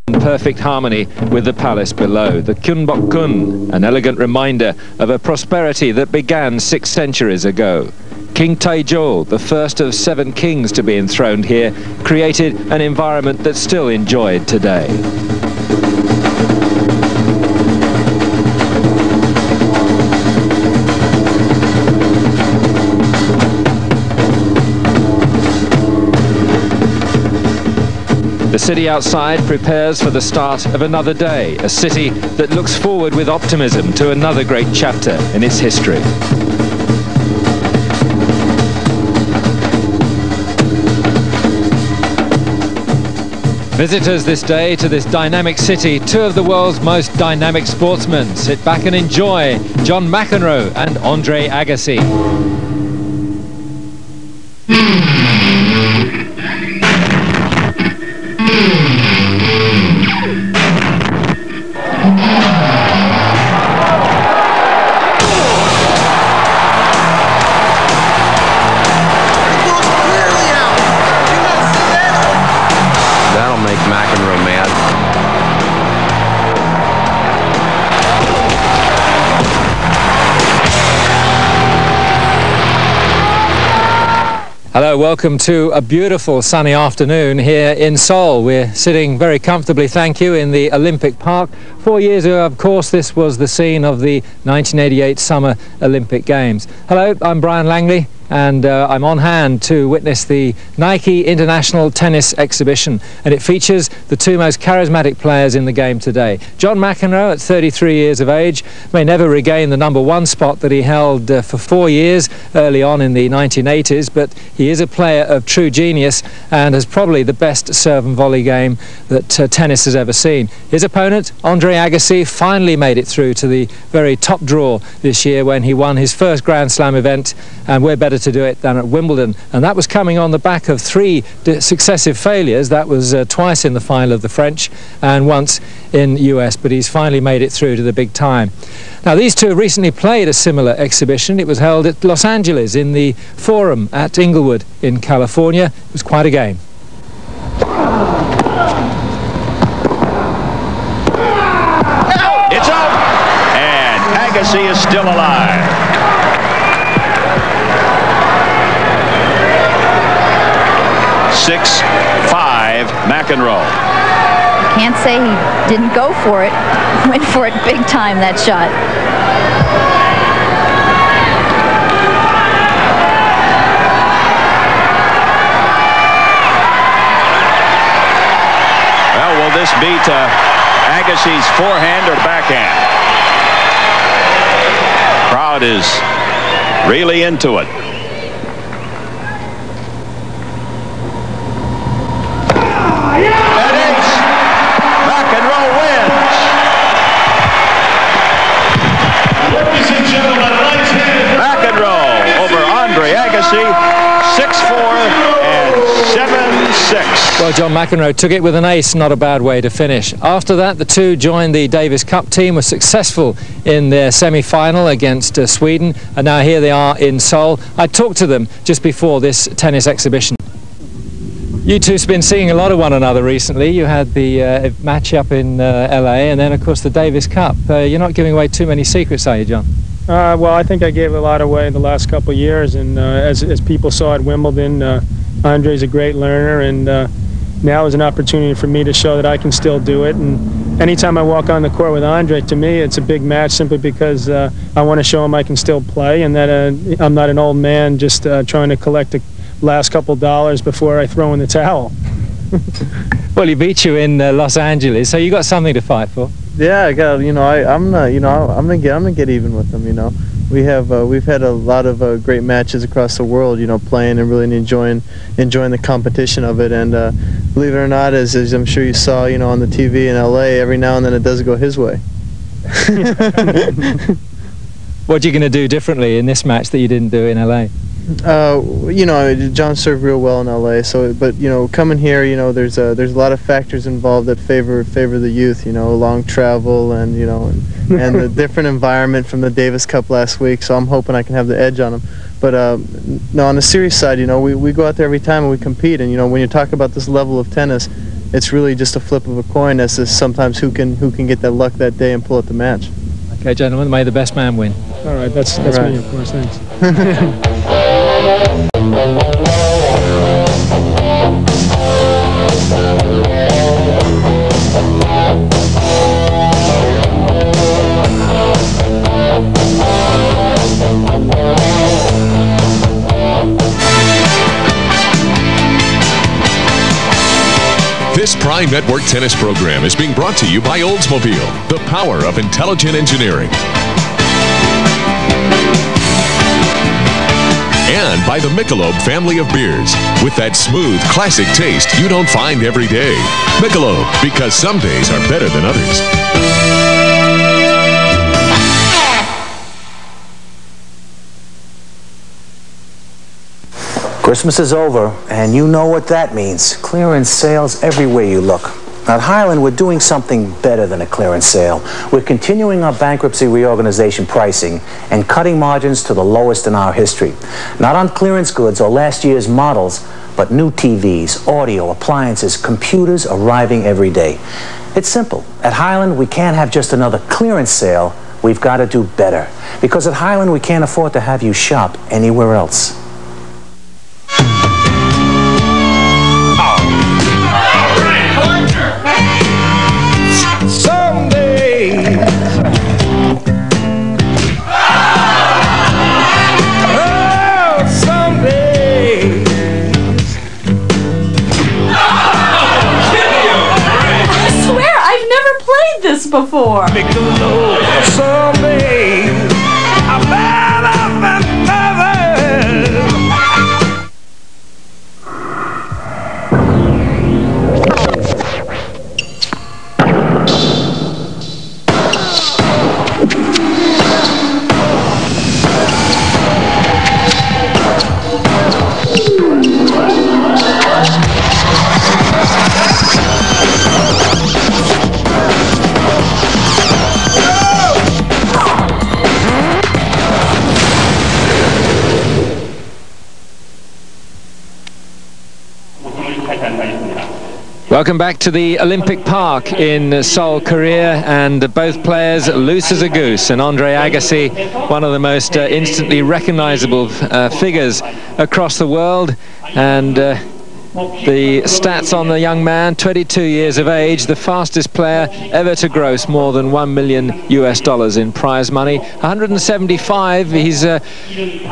in perfect harmony with the palace below. The Kyunbok-kun, an elegant reminder of a prosperity that began 6 centuries ago. King Taejol, the first of 7 kings to be enthroned here, created an environment that's still enjoyed today. The city outside prepares for the start of another day, a city that looks forward with optimism to another great chapter in its history. Visitors this day to this dynamic city, 2 of the world's most dynamic sportsmen. Sit back and enjoy John McEnroe and Andre Agassi. McEnroe mad. Hello, welcome to a beautiful sunny afternoon here in Seoul. We're sitting very comfortably, thank you, in the Olympic Park. 4 years ago, of course, this was the scene of the 1988 Summer Olympic Games. Hello, I'm Brian Langley, and I'm on hand to witness the Nike International Tennis Exhibition, and it features the 2 most charismatic players in the game today. John McEnroe, at 33 years of age, may never regain the #1 spot that he held for 4 years early on in the 1980s, but he is a player of true genius and has probably the best serve and volley game that tennis has ever seen. His opponent, Andre Agassi, finally made it through to the very top draw this year when he won his first Grand Slam event, and we're better to do it than at Wimbledon, and that was coming on the back of 3 successive failures. That was twice in the final of the French and once in US, but he's finally made it through to the big time. Now, these 2 recently played a similar exhibition. It was held at Los Angeles in the Forum at Inglewood in California. It was quite a game. It's out, and Agassi is still alive. (6-5) McEnroe. Can't say he didn't go for it. Went for it big time, that shot. Well, will this beat Agassi's forehand or backhand? Crowd is really into it. Agassi, 6-4 and 7-6. Well, John McEnroe took it with an ace, not a bad way to finish. After that, the 2 joined the Davis Cup team, were successful in their semi-final against Sweden, and now here they are in Seoul. I talked to them just before this tennis exhibition. You 2's been seeing a lot of one another recently. You had the match up in LA, and then, of course, the Davis Cup. You're not giving away too many secrets, are you, John? Well, I think I gave a lot away the last couple of years, and as people saw at Wimbledon, Andre's a great learner, and now is an opportunity for me to show that I can still do it. And anytime I walk on the court with Andre, to me, it's a big match simply because I want to show him I can still play, and that I'm not an old man just trying to collect the last couple dollars before I throw in the towel. Well, he beat you in Los Angeles, so you got something to fight for. Yeah, I got. I'm gonna get even with them. We've had a lot of great matches across the world. Playing and really enjoying the competition of it. And believe it or not, as I'm sure you saw, on the TV in LA, every now and then it does go his way. What are you going to do differently in this match that you didn't do in LA? John served real well in LA. But coming here, there's a lot of factors involved that favor the youth. Long travel and and the different environment from the Davis Cup last week. So I'm hoping I can have the edge on them. But no, on the serious side, we go out there every time and we compete. And when you talk about this level of tennis, it's really just a flip of a coin as to sometimes who can get that luck that day and pull out the match. Okay, gentlemen, may the best man win. All right, that's right. me, of course. Thanks. This Prime Network tennis program is being brought to you by Oldsmobile, the power of intelligent engineering. And by the Michelob family of beers, with that smooth, classic taste you don't find every day. Michelob, because some days are better than others. Christmas is over, and you know what that means. Clearance sales everywhere you look. At Highland, we're doing something better than a clearance sale. We're continuing our bankruptcy reorganization pricing and cutting margins to the lowest in our history. Not on clearance goods or last year's models, but new TVs, audio, appliances, computers arriving every day. It's simple. At Highland, we can't have just another clearance sale. We've got to do better. Because at Highland, we can't afford to have you shop anywhere else. Before. Welcome back to the Olympic Park in Seoul, Korea, and both players loose as a goose. And Andre Agassi, one of the most instantly recognizable figures across the world, and the stats on the young man: 22 years of age, the fastest player ever to gross more than $1 million in prize money. 175, he's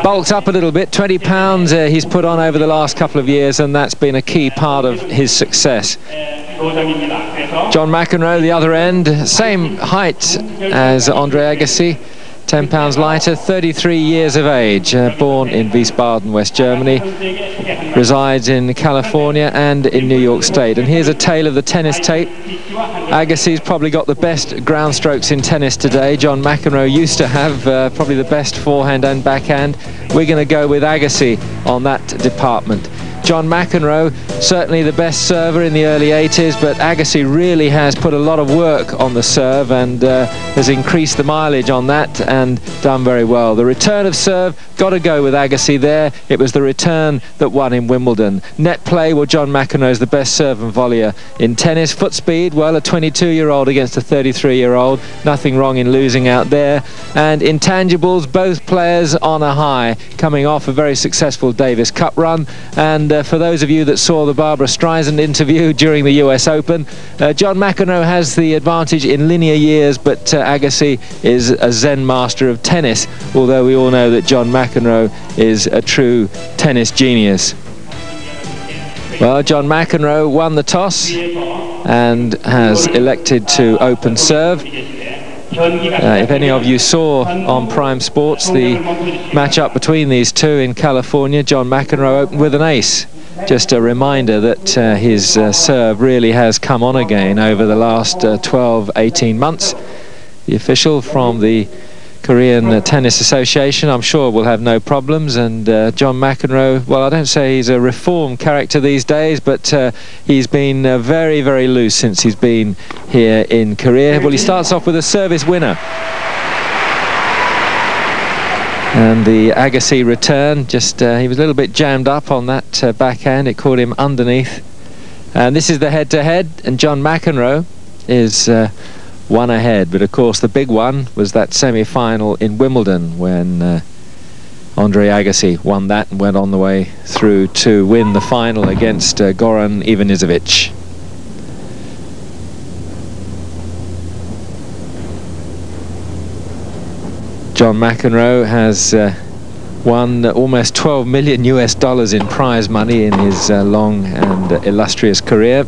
bulked up a little bit, 20 pounds he's put on over the last couple of years, and that's been a key part of his success. John McEnroe, the other end, same height as Andre Agassi, 10 pounds lighter, 33 years of age, born in Wiesbaden, West Germany, resides in California and in New York State. And here's a tale of the tennis tape. Agassi's probably got the best ground strokes in tennis today. John McEnroe used to have probably the best forehand and backhand. We're going to go with Agassi on that department. John McEnroe, certainly the best server in the early 80s, but Agassi really has put a lot of work on the serve and has increased the mileage on that and done very well. The return of serve, got to go with Agassi there. It was the return that won in Wimbledon. Net play, well, John McEnroe is the best serve and volleyer in tennis. Foot speed, well, a 22-year-old against a 33-year-old. Nothing wrong in losing out there. And intangibles, both players on a high, coming off a very successful Davis Cup run. And for those of you that saw the Barbara Streisand interview during the US Open, John McEnroe has the advantage in linear years, but Agassi is a Zen master of tennis, although we all know that John McEnroe is a true tennis genius. Well, John McEnroe won the toss and has elected to open serve. If any of you saw on Prime Sports the match-up between these two in California, John McEnroe opened with an ace. Just a reminder that his serve really has come on again over the last 12-18 months. The official from the Korean Tennis Association, I'm sure, will have no problems. And John McEnroe, well, I don't say he's a reformed character these days, but he's been very, very loose since he's been here in Korea. Well, he starts off with a service winner. And the Agassi return, just he was a little bit jammed up on that backhand. It caught him underneath. And this is the head-to-head, and John McEnroe is one ahead. But of course the big one was that semi-final in Wimbledon when Andre Agassi won that and went on the way through to win the final against Goran Ivanisevic. John McEnroe has won almost $12 million US in prize money in his long and illustrious career.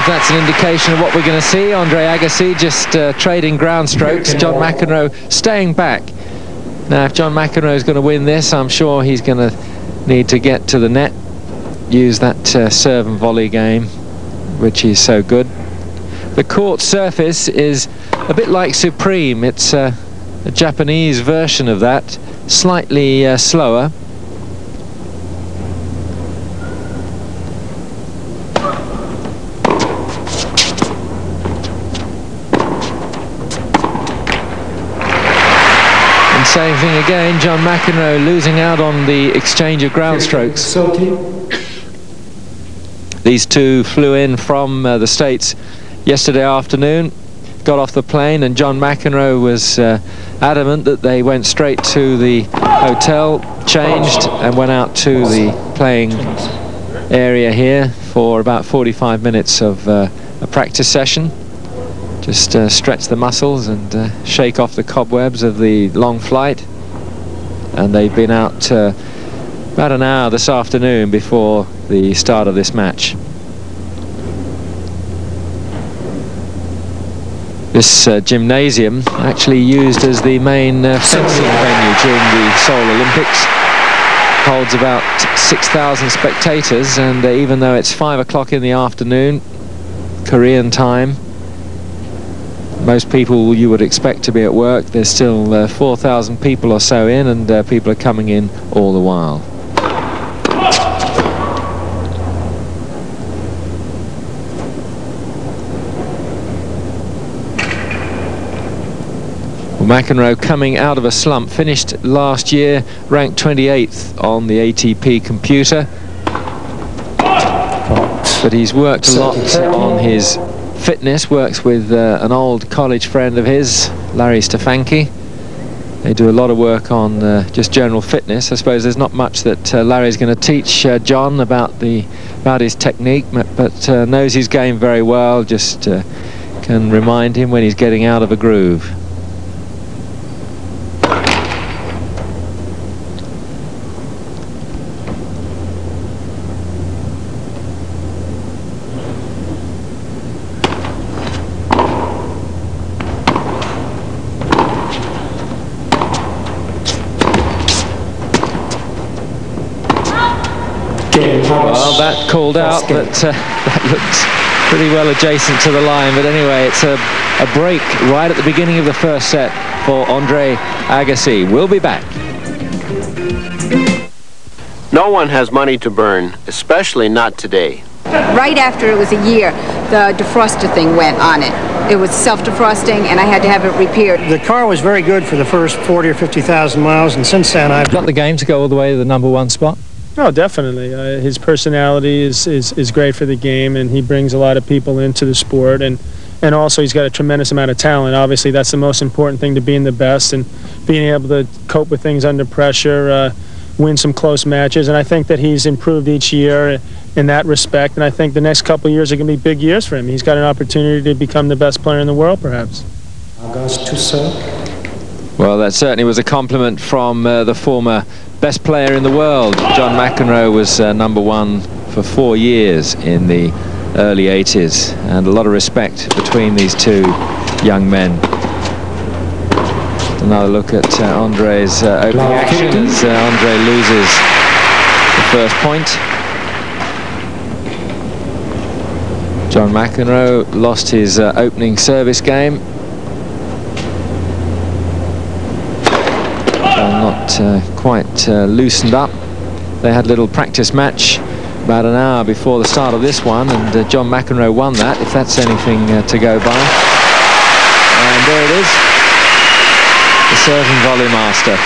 That's an indication of what we're going to see. Andre Agassi just trading ground strokes. John McEnroe staying back. Now, if John McEnroe is going to win this, I'm sure he's going to need to get to the net, use that serve and volley game, which is so good. The court surface is a bit like Supreme. It's a Japanese version of that, slightly slower. Same thing again, John McEnroe losing out on the exchange of ground strokes. These two flew in from the States yesterday afternoon, got off the plane, and John McEnroe was adamant that they went straight to the hotel, changed, and went out to the playing area here for about 45 minutes of a practice session. Just stretch the muscles and shake off the cobwebs of the long flight. And they've been out about an hour this afternoon before the start of this match. This gymnasium actually used as the main fencing venue during the Seoul Olympics. Holds about 6,000 spectators, and even though it's 5 o'clock in the afternoon, Korean time, most people you would expect to be at work, there's still 4,000 people or so in, and people are coming in all the while. Well, McEnroe coming out of a slump, finished last year ranked 28th on the ATP computer, but he's worked a lot on his fitness, works with an old college friend of his, Larry Stefanki. They do a lot of work on just general fitness. I suppose there's not much that Larry's going to teach John about his technique, but knows his game very well, just can remind him when he's getting out of a groove. Well, that called out, but that looked pretty well adjacent to the line. But anyway, it's a break right at the beginning of the first set for Andre Agassi. We'll be back. No one has money to burn, especially not today. Right after it was a year, the defroster thing went on it. It was self-defrosting, and I had to have it repaired. The car was very good for the first 40 or 50,000 miles, and since then I've got the game to go all the way to the #1 spot. Oh, definitely. His personality is great for the game, and he brings a lot of people into the sport, and also he's got a tremendous amount of talent. Obviously, that's the most important thing, to being the best and being able to cope with things under pressure, win some close matches, and I think that he's improved each year in that respect, and I think the next couple of years are going to be big years for him. He's got an opportunity to become the best player in the world, perhaps. Well, that certainly was a compliment from the former best player in the world. John McEnroe was #1 for 4 years in the early 80s, and a lot of respect between these two young men. Another look at Andre's opening action as Andre loses the first point. John McEnroe lost his opening service game. Not quite loosened up. They had a little practice match about an hour before the start of this one, and John McEnroe won that, if that's anything to go by. And there it is. The serve and volley master.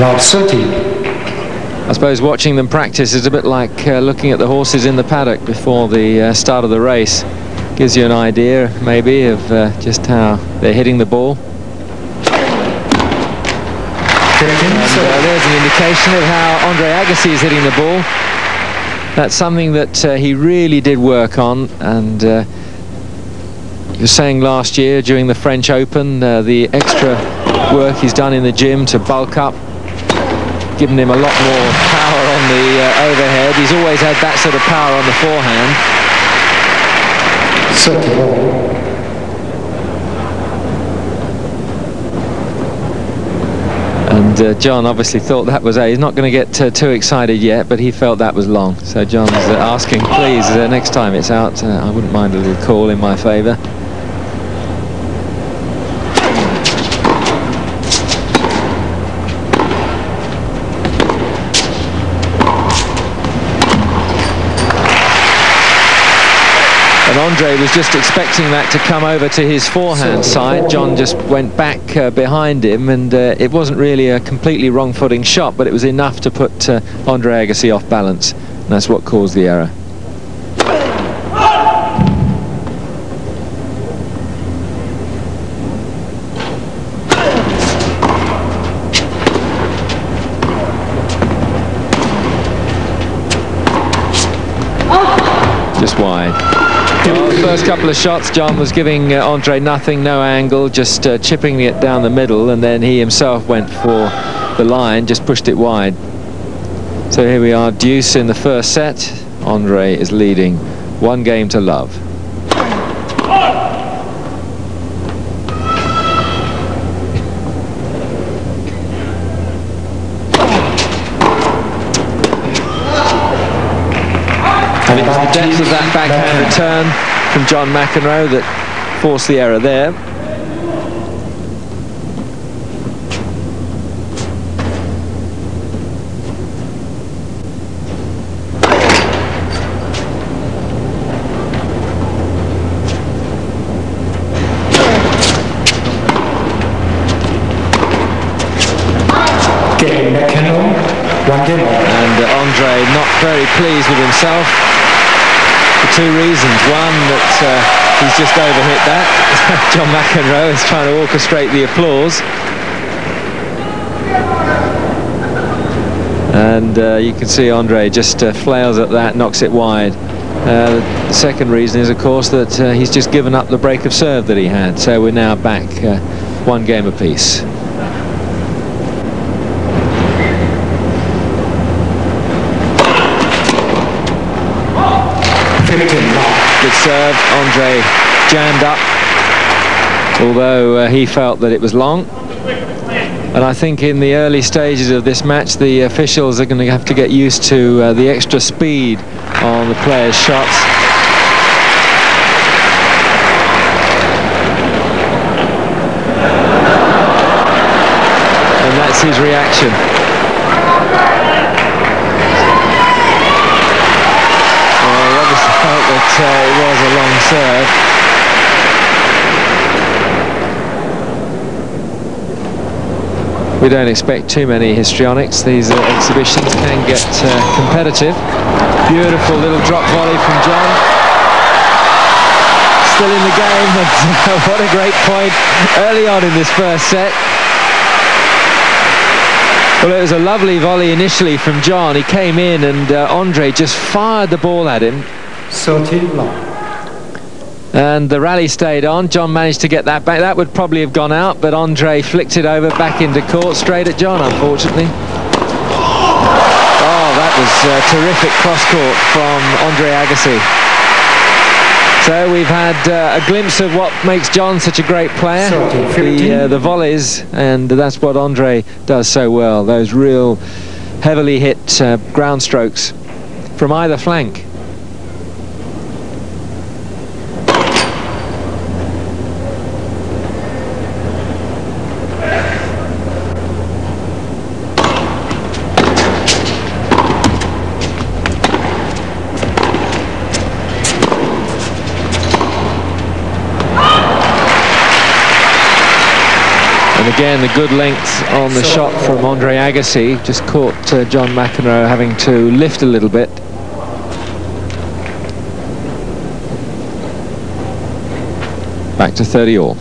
Round 30. I suppose watching them practice is a bit like looking at the horses in the paddock before the start of the race. Gives you an idea, maybe, of just how they're hitting the ball. And there's an indication of how Andre Agassi is hitting the ball. That's something that he really did work on, and he was saying last year during the French Open, the extra work he's done in the gym to bulk up, giving him a lot more power on the overhead. He's always had that sort of power on the forehand. And John obviously thought that was he's not going to get too excited yet, but he felt that was long. So John's asking, please, next time it's out, I wouldn't mind a little call in my favour. And Andre was just expecting that to come over to his forehand side. John just went back behind him, and it wasn't really a completely wrong-footing shot, but it was enough to put Andre Agassi off balance, and that's what caused the error. Just wide. Well, the first couple of shots, John was giving Andre nothing, no angle, just chipping it down the middle, and then he himself went for the line, just pushed it wide. So here we are, deuce in the first set. Andre is leading 1 game to love. And it was the depth of that backhand return from John McEnroe that forced the error there. And Andre not very pleased with himself for 2 reasons. One, that he's just overhit that. John McEnroe is trying to orchestrate the applause. And you can see Andre just flails at that, knocks it wide. The second reason is, of course, that he's just given up the break of serve that he had. So we're now back 1 game apiece. Good serve. Andre jammed up, although he felt that it was long. And I think in the early stages of this match, the officials are going to have to get used to the extra speed on the players' shots. And that's his reaction. Felt that it was a long serve. We don't expect too many histrionics. These exhibitions can get competitive. Beautiful little drop volley from John. Still in the game, but what a great point early on in this first set. Well, it was a lovely volley initially from John. He came in and Andre just fired the ball at him. 13 long. And the rally stayed on. John managed to get that back. That would probably have gone out, but Andre flicked it over back into court, straight at John, unfortunately. Oh, that was terrific cross-court from Andre Agassi. So we've had a glimpse of what makes John such a great player, the volleys, and that's what Andre does so well, those real heavily hit ground strokes from either flank. Again, the good length on the shot from Andre Agassi just caught John McEnroe having to lift a little bit. Back to 30 all.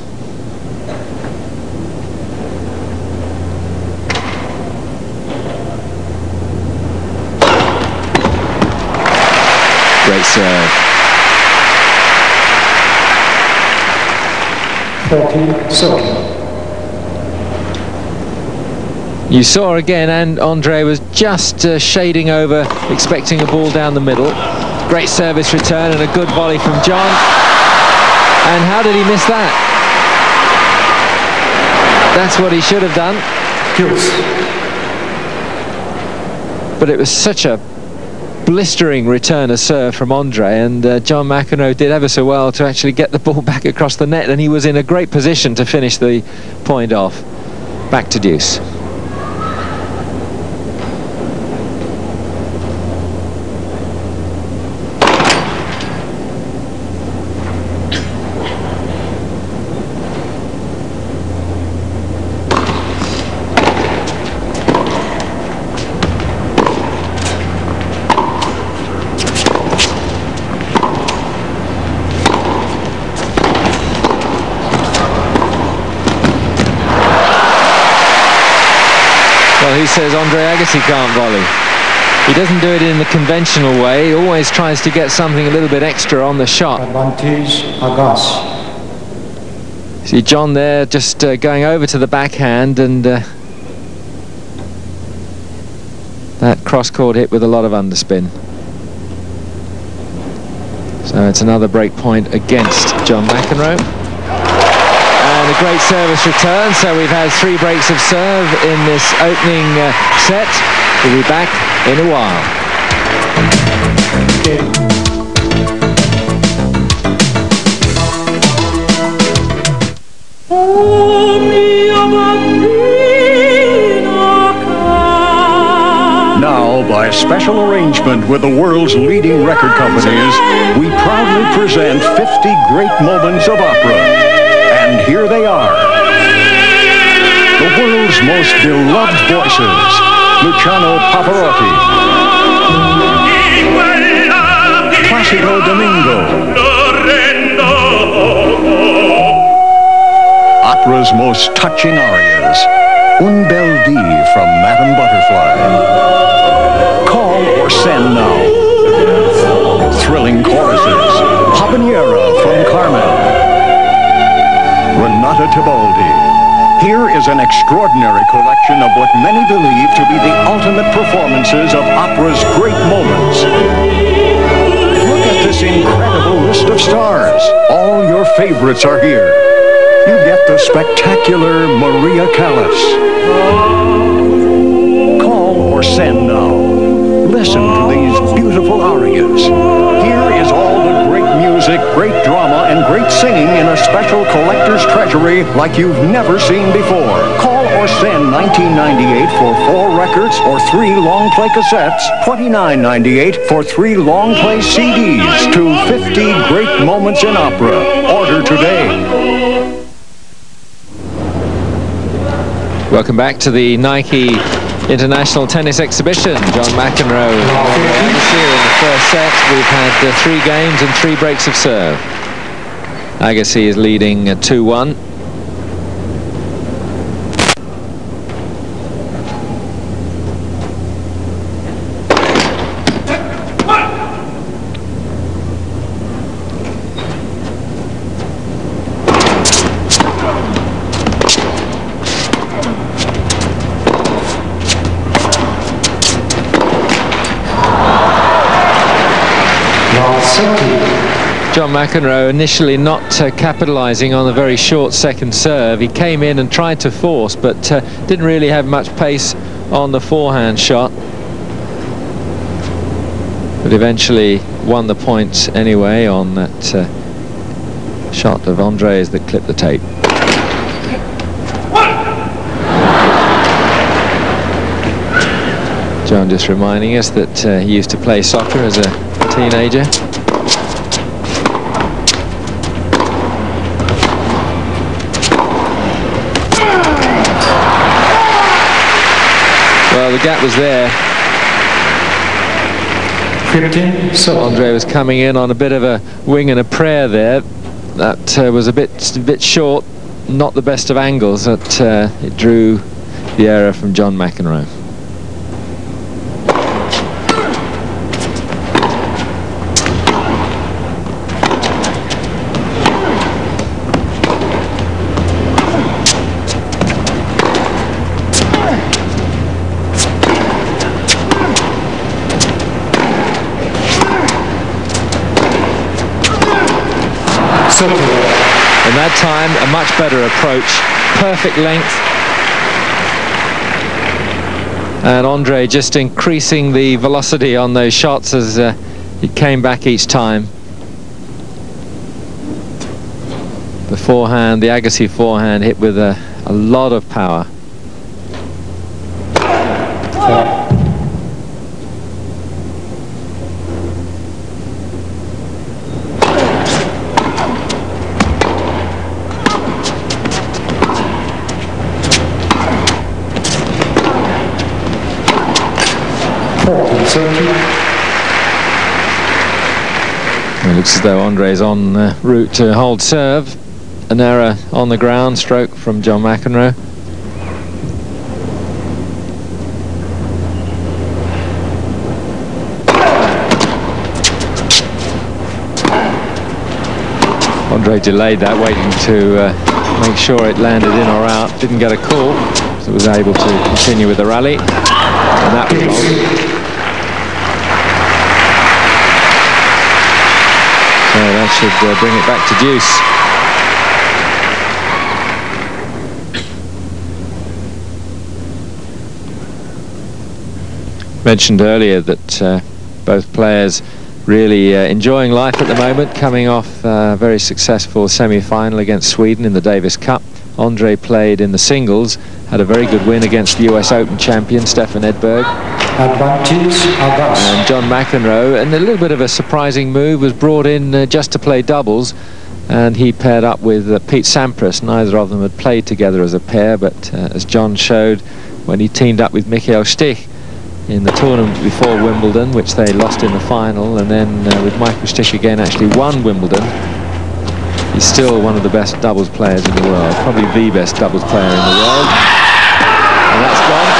Great serve. 14-7. You saw again, and Andre was just shading over, expecting a ball down the middle. Great service return and a good volley from John. And how did he miss that? That's what he should have done. But it was such a blistering return of serve from Andre, and John McEnroe did ever so well to actually get the ball back across the net, and he was in a great position to finish the point off. Back to deuce. He says Andre Agassi can't volley. He doesn't do it in the conventional way. He always tries to get something a little bit extra on the shot. Advantage, Agassi. See John there just going over to the backhand, and that cross-court hit with a lot of underspin. So it's another break point against John McEnroe. And a great service return, so we've had 3 breaks of serve in this opening set. We'll be back in a while. Now, by special arrangement with the world's leading record companies, we proudly present 50 great moments of opera. And here they are. The world's most beloved voices, Luciano Pavarotti, Placido Domingo, opera's most touching arias, Un Bel Dì from Madame Butterfly, Call or Send Now, thrilling choruses, Habanera from Carmen, Renata Tebaldi. Here is an extraordinary collection of what many believe to be the ultimate performances of opera's great moments. Look at this incredible list of stars. All your favorites are here. You get the spectacular Maria Callas. Call or Send Now. Listen to these beautiful arias. Here is all the great music, great drama, and great singing in a special collector's treasury like you've never seen before. Call or send 1998 for 4 records or 3 long play cassettes, $29.98 for 3 long play CDs to 50 great moments in opera. Order today. Welcome back to the Nike International Tennis Exhibition. John McEnroe here in the first set. We've had 3 games and 3 breaks of serve. Agassi is leading 2-1. John McEnroe initially not capitalizing on a very short second serve. He came in and tried to force, but didn't really have much pace on the forehand shot. But eventually won the points anyway on that shot of Andre's that clipped the tape. John just reminding us that he used to play soccer as a teenager. gap was there. 15, so Andre was coming in on a bit of a wing and a prayer there. That was a bit short, not the best of angles. That it drew the error from John McEnroe. And that time, a much better approach, perfect length. And Andre just increasing the velocity on those shots as he came back each time. The forehand, the Agassi forehand, hit with a lot of power. It looks as though Andre's on route to hold serve. An error on the ground, stroke from John McEnroe. Andre delayed that, waiting to make sure it landed in or out. Didn't get a call, so was able to continue with the rally. And that was long. So that should bring it back to deuce. Mentioned earlier that both players really enjoying life at the moment, coming off a very successful semi-final against Sweden in the Davis Cup. Andre played in the singles, had a very good win against the US Open champion Stefan Edberg. And John McEnroe, and a little bit of a surprising move, was brought in just to play doubles, and he paired up with Pete Sampras. Neither of them had played together as a pair, but as John showed when he teamed up with Michael Stich in the tournament before Wimbledon, which they lost in the final, and then with Michael Stich again actually won Wimbledon. He's still one of the best doubles players in the world, probably the best doubles player in the world. And that's gone.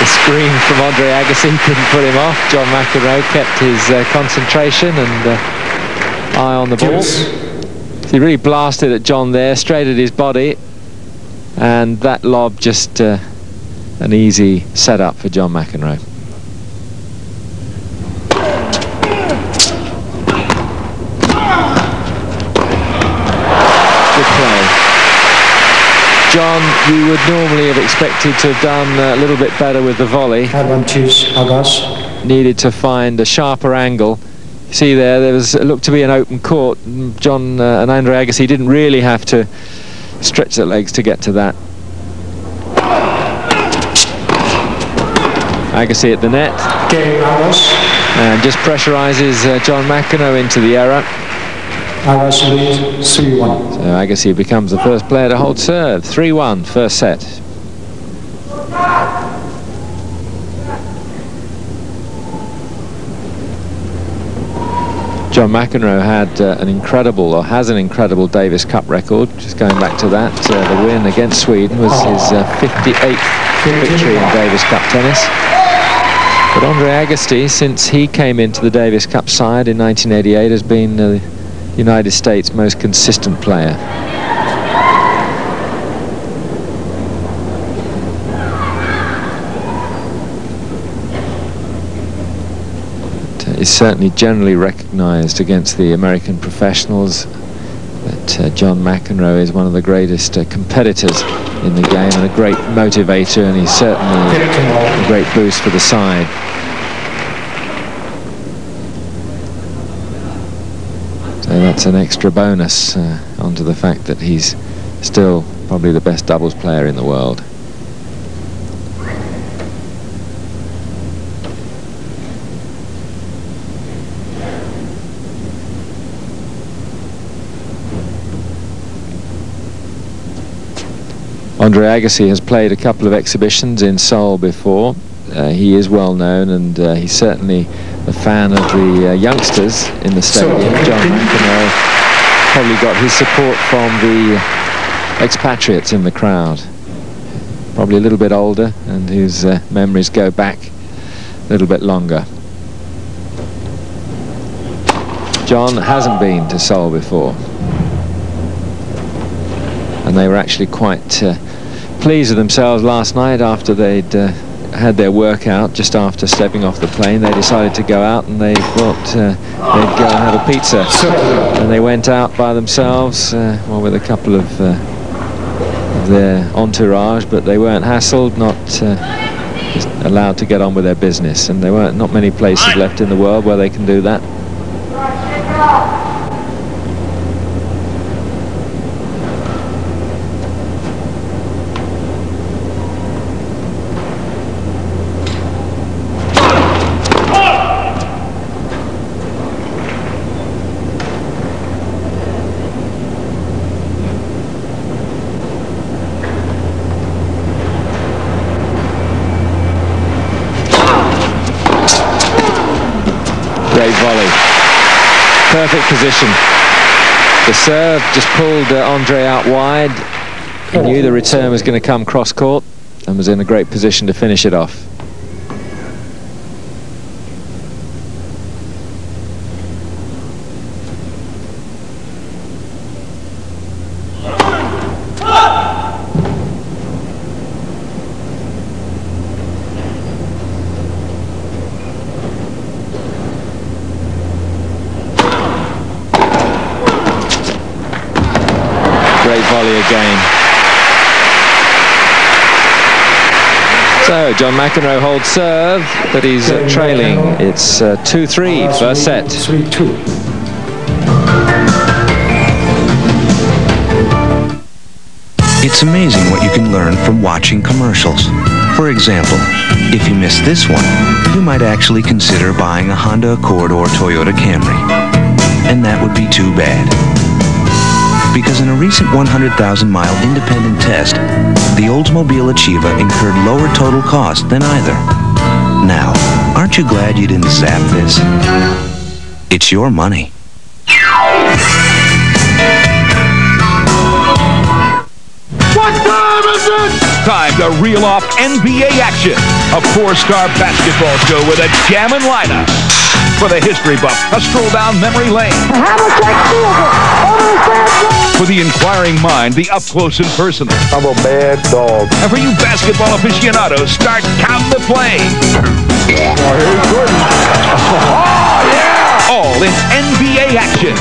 The scream from Andre Agassi couldn't put him off. John McEnroe kept his concentration and eye on the ball. So he really blasted at John there, straight at his body, and that lob just an easy setup for John McEnroe. Good play. John, you would normally have expected to have done a little bit better with the volley. Advantage, Agassi. Needed to find a sharper angle. You see there was it looked to be an open court. John and Andre Agassi didn't really have to stretch their legs to get to that. Agassi at the net. And just pressurizes John McEnroe into the error. Agassi leads 3-1. So Agassi becomes the first player to hold serve. 3-1, first set. John McEnroe had has an incredible Davis Cup record. Just going back to that, the win against Sweden was his 58th victory in Davis Cup tennis. But Andre Agassi, since he came into the Davis Cup side in 1988, has been the United States' most consistent player. But is certainly generally recognized against the American professionals that John McEnroe is one of the greatest competitors in the game and a great motivator, and he's certainly a great boost for the side. So that's an extra bonus onto the fact that he's still probably the best doubles player in the world. Andre Agassi has played a couple of exhibitions in Seoul before. He is well known, and he's certainly a fan of the youngsters in the stadium. John McEnroe probably got his support from the expatriates in the crowd. Probably a little bit older, and whose memories go back a little bit longer. John hasn't been to Seoul before, and they were actually quite pleased with themselves last night after they'd had their workout. Just after stepping off the plane, they decided to go out, and they thought they'd go and have a pizza, and they went out by themselves, well, with a couple of their entourage, but they weren't hassled, not just allowed to get on with their business, and there weren't not many places left in the world where they can do that. Great volley. Perfect position. The serve just pulled Andre out wide. He knew the return was going to come cross court and was in a great position to finish it off. Great volley again. So John McEnroe holds serve, but he's trailing. It's 2-3 first set. 3-2. It's amazing what you can learn from watching commercials. For example, if you miss this one, you might actually consider buying a Honda Accord or Toyota Camry. And that would be too bad. Because in a recent 100,000-mile independent test, the Oldsmobile Achieva incurred lower total cost than either. Now, aren't you glad you didn't zap this? It's your money. What time is it? Time to reel off NBA action. A four-star basketball show with a jamming lineup. For the history buff, a stroll down memory lane. For the inquiring mind, the up-close and personal. I'm a bad dog. And for you basketball aficionados, start counting the play. Oh, yeah! All in NBA action.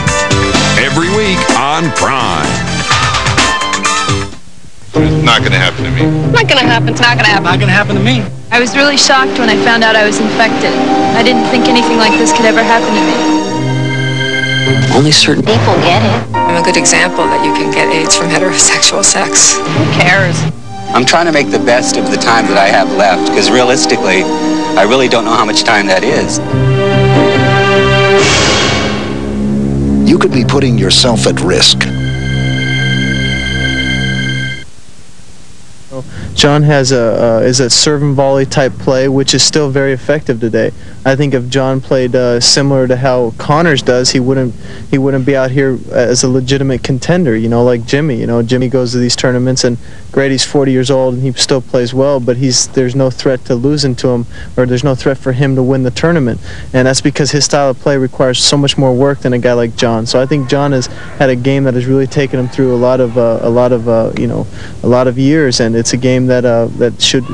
Every week on Prime. It's not going to happen to me. Not going to happen. It's not going to happen. Not going to happen to me. I was really shocked when I found out I was infected. I didn't think anything like this could ever happen to me. Only certain people get it. I'm a good example that you can get AIDS from heterosexual sex. Who cares? I'm trying to make the best of the time that I have left, because realistically, I really don't know how much time that is. You could be putting yourself at risk. John has is a serve and volley type play, which is still very effective today. I think if John played similar to how Connors does, he wouldn't be out here as a legitimate contender. You know, like Jimmy. You know, Jimmy goes to these tournaments, and great, he's 40 years old and he still plays well, but there's no threat to losing to him, or there's no threat for him to win the tournament, and that's because his style of play requires so much more work than a guy like John. So I think John has had a game that has really taken him through a lot of years, and it's a game that should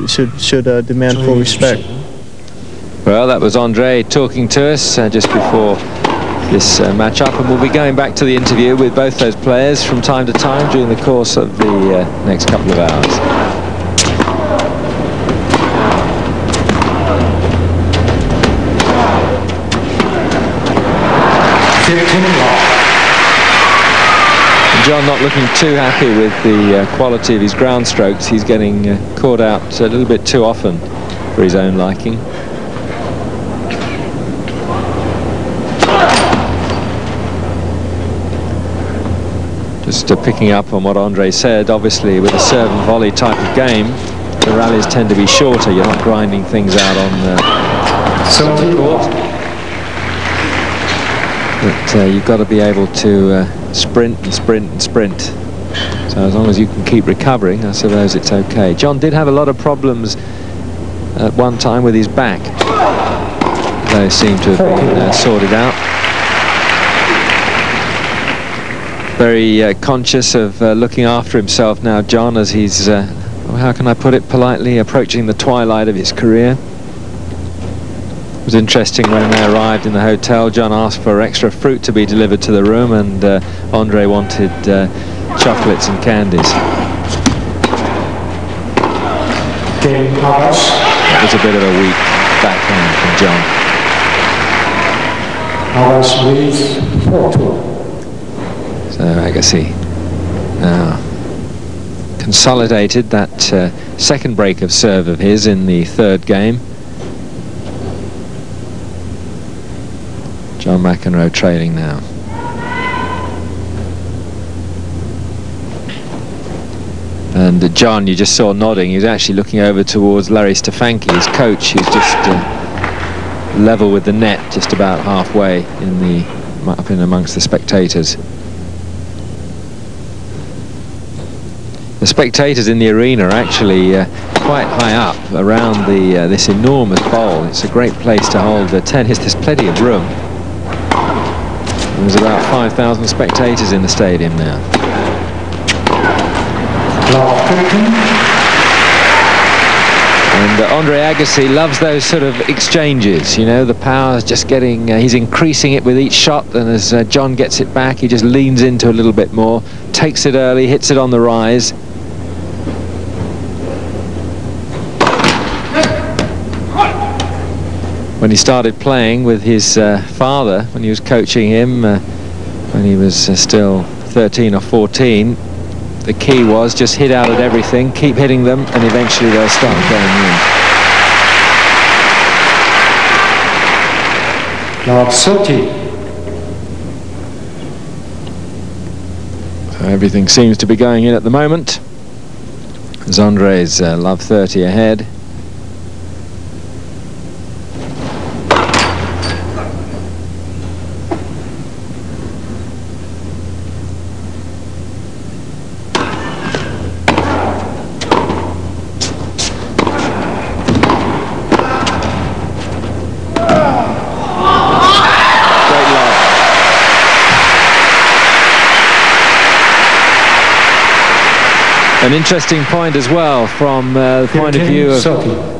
demand full respect. Well, that was Andre talking to us just before this match-up, and we'll be going back to the interview with both those players from time to time during the course of the next couple of hours. John not looking too happy with the quality of his ground strokes. He's getting caught out a little bit too often for his own liking. Just picking up on what Andre said, obviously with a serve and volley type of game, the rallies tend to be shorter. You're not grinding things out on the court. But you've got to be able to sprint and sprint and sprint. So as long as you can keep recovering, I suppose it's okay. John did have a lot of problems at one time with his back. They seem to have been sorted out. Very conscious of looking after himself now, John, as he's, how can I put it politely, approaching the twilight of his career. It was interesting when they arrived in the hotel, John asked for extra fruit to be delivered to the room, and Andre wanted chocolates and candies. That was a bit of a weak backhand from John. So Agassi now consolidated that second break of serve of his in the third game. John McEnroe trailing now. And John, you just saw nodding, he was actually looking over towards Larry Stefanki, his coach, who's just level with the net, just about halfway in the up in amongst the spectators. The spectators in the arena are actually quite high up around the this enormous bowl. It's a great place to hold tennis. There's plenty of room. There's about 5,000 spectators in the stadium now. And Andre Agassi loves those sort of exchanges, you know, the power's just getting, he's increasing it with each shot, and as John gets it back, he just leans into a little bit more, takes it early, hits it on the rise. When he started playing with his father, when he was coaching him, when he was still 13 or 14, the key was just hit out at everything, keep hitting them, and eventually they'll start going in. Now 30. So everything seems to be going in at the moment. As Andre's love 30 ahead. An interesting point as well from the point of view of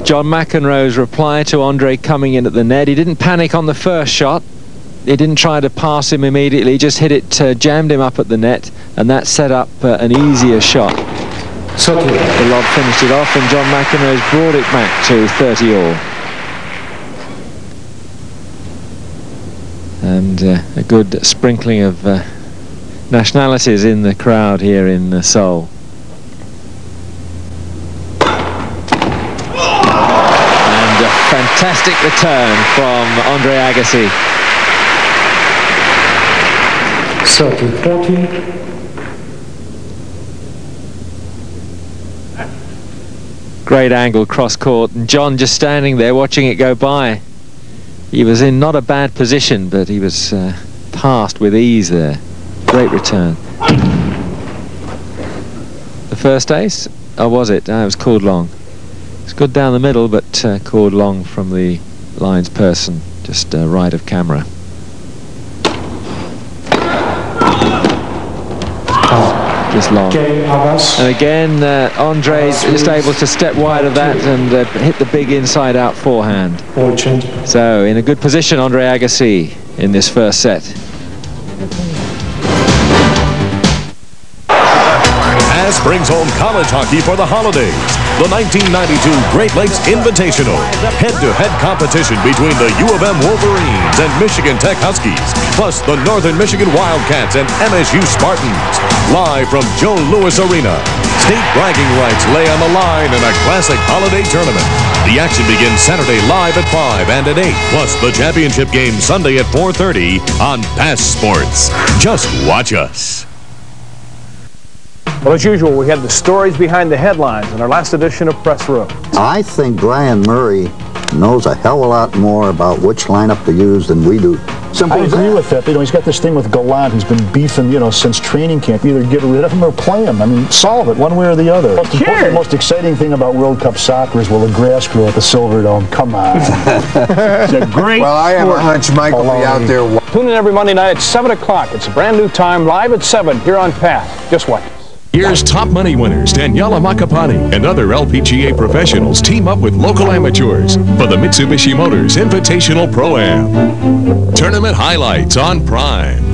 John McEnroe's reply to Andre coming in at the net. He didn't panic on the first shot. He didn't try to pass him immediately. He just hit it, jammed him up at the net, and that set up an easier shot. The lob finished it off, and John McEnroe's brought it back to 30 all. And a good sprinkling of nationalities in the crowd here in Seoul. Fantastic return from Andre Agassi. 30-40. Great angle cross court, and John just standing there watching it go by. He was in not a bad position, but he was passed with ease there. Great return. The first ace? Oh, was it? No, it was called long. It's good down the middle, but called long from the line's person, just right of camera. Just long. And again, Andre's just able to step wide of that and hit the big inside-out forehand. So, in a good position, Andre Agassi in this first set. Mass brings home college hockey for the holidays. The 1992 Great Lakes Invitational. Head-to-head competition between the U of M Wolverines and Michigan Tech Huskies, plus the Northern Michigan Wildcats and MSU Spartans. Live from Joe Louis Arena. State bragging rights lay on the line in a classic holiday tournament. The action begins Saturday live at 5 and at 8, plus the championship game Sunday at 4:30 on Pass Sports. Just watch us. Well, as usual, we had the stories behind the headlines in our last edition of Press Room. I think Brian Murray knows a hell of a lot more about which lineup to use than we do. I agree with that. You know, he's got this thing with Gallant, who's been beefing, you know, since training camp. Either get rid of him or play him. I mean, solve it one way or the other. The most exciting thing about World Cup soccer is, will the grass grow at the Silverdome? Come on. It's a great Well, I have a hunch Mike will be out there. Tune in every Monday night at 7 o'clock. It's a brand new time, live at 7 here on Path. Just watch. Here's top money winners Daniela Makapani and other LPGA professionals team up with local amateurs for the Mitsubishi Motors Invitational Pro-Am. Tournament highlights on Prime.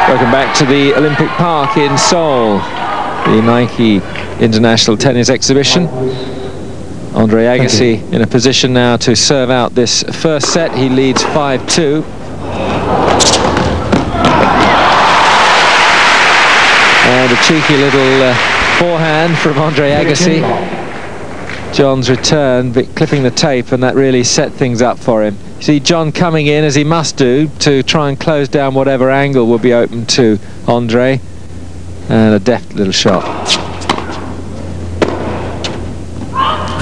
Welcome back to the Olympic Park in Seoul, the Nike International Tennis Exhibition. Andre Agassi in a position now to serve out this first set. He leads 5-2. And a cheeky little forehand from Andre Agassi. John's return, but clipping the tape, and that really set things up for him. See John coming in, as he must do, to try and close down whatever angle will be open to Andre. And a deft little shot. Not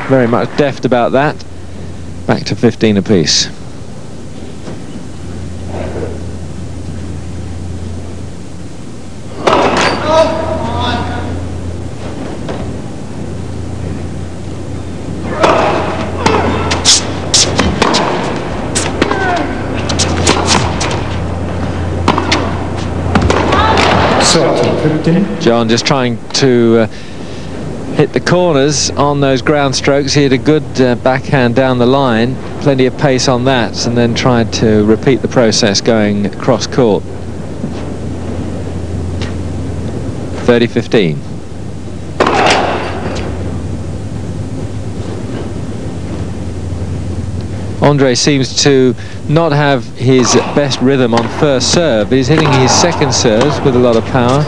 very much deft about that. Back to 15 apiece. John just trying to hit the corners on those ground strokes. He had a good backhand down the line, plenty of pace on that, and then tried to repeat the process going across court. 30-15. Andre seems to not have his best rhythm on first serve, but he's hitting his second serves with a lot of power.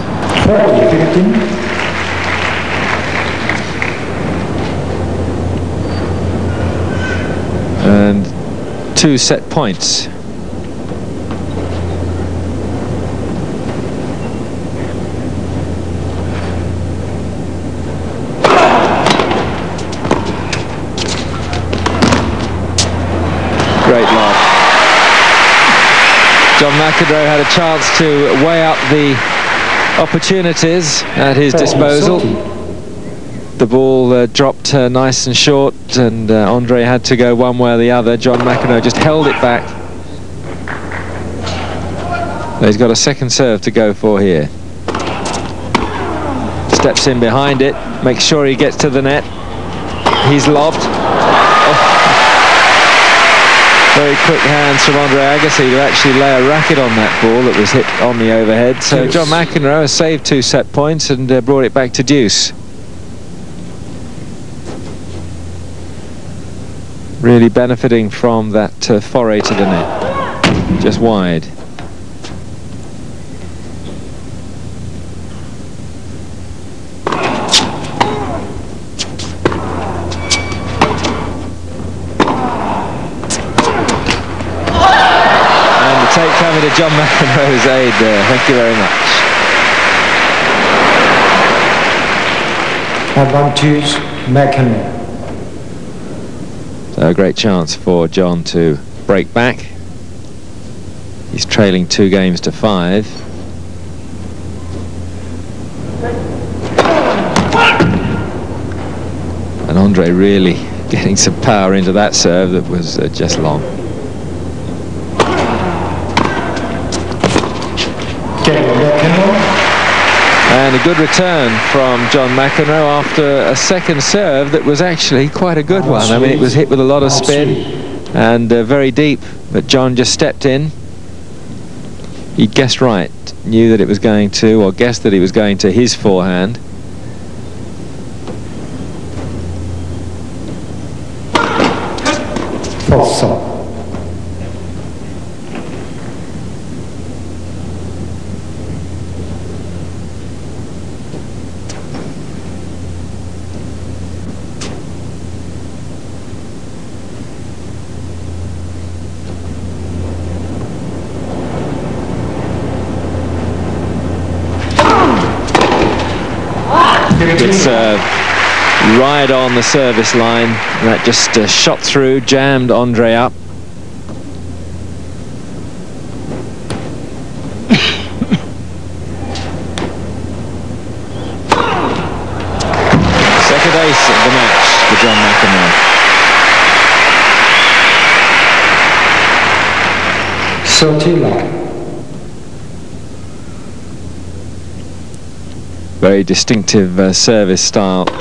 And 2 set points. Great lob. John McEnroe had a chance to weigh up the opportunities at his disposal. The ball dropped nice and short, and Andre had to go one way or the other. John McEnroe just held it back. He's got a second serve to go for here. Steps in behind it, makes sure he gets to the net. He's lobbed. Very quick hands from Andre Agassi to actually lay a racket on that ball that was hit on the overhead. So John McEnroe has saved 2 set points and brought it back to deuce. Really benefiting from that foray to the net. Just wide. Take coming to John McEnroe's aid there. Thank you very much. Advantage, McEnroe. So a great chance for John to break back. He's trailing 2 games to 5. And Andre really getting some power into that serve that was just long. And a good return from John McEnroe after a second serve that was actually quite a good one. I mean, it was hit with a lot of spin and very deep, but John just stepped in. He guessed right, knew that it was going to, or guessed that he was going to his forehand. False. Good serve. Right on the service line. That just shot through, jammed Andre up. Second ace of the match for John McEnroe. Sotila. Very distinctive service style. Little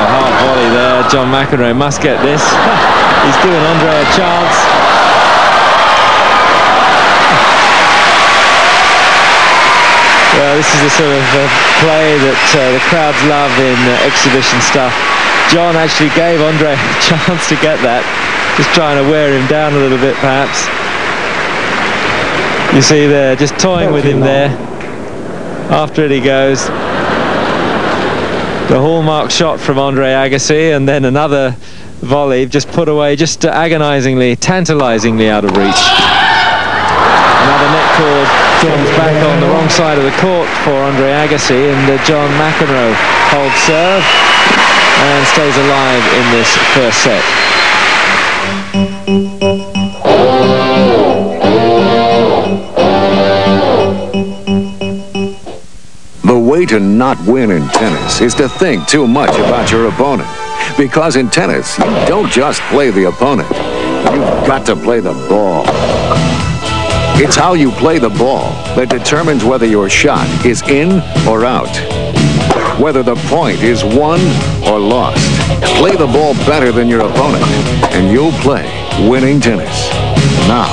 hard volley there. John McEnroe must get this. He's giving Andre a chance. Well, this is the sort of play that the crowds love in exhibition stuff. John actually gave Andre a chance to get that. Just trying to wear him down a little bit, perhaps. You see there, just toying with him there. After it he goes. The hallmark shot from Andre Agassi, and then another volley just put away, just agonizingly, tantalizingly out of reach. Another net cord comes back on the wrong side of the court for Andre Agassi, and John McEnroe holds serve and stays alive in this first set. The way to not win in tennis is to think too much about your opponent. Because in tennis, you don't just play the opponent. You've got to play the ball. It's how you play the ball that determines whether your shot is in or out. Whether the point is won or lost. Play the ball better than your opponent, and you'll play winning tennis. Now,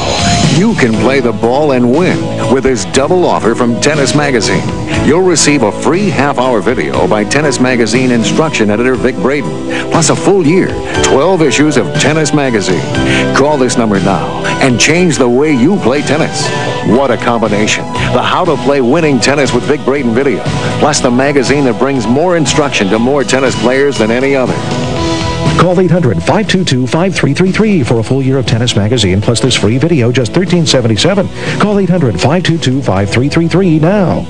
you can play the ball and win with this double offer from Tennis Magazine. You'll receive a free half-hour video by Tennis Magazine instruction editor Vic Braden, plus a full year, 12 issues of Tennis Magazine. Call this number now and change the way you play tennis. What a combination. The How to Play Winning Tennis with Vic Braden video, plus the magazine that brings more instruction to more tennis players than any other. Call 800-522-5333 for a full year of Tennis Magazine, plus this free video, just $13.77. Call 800-522-5333 now.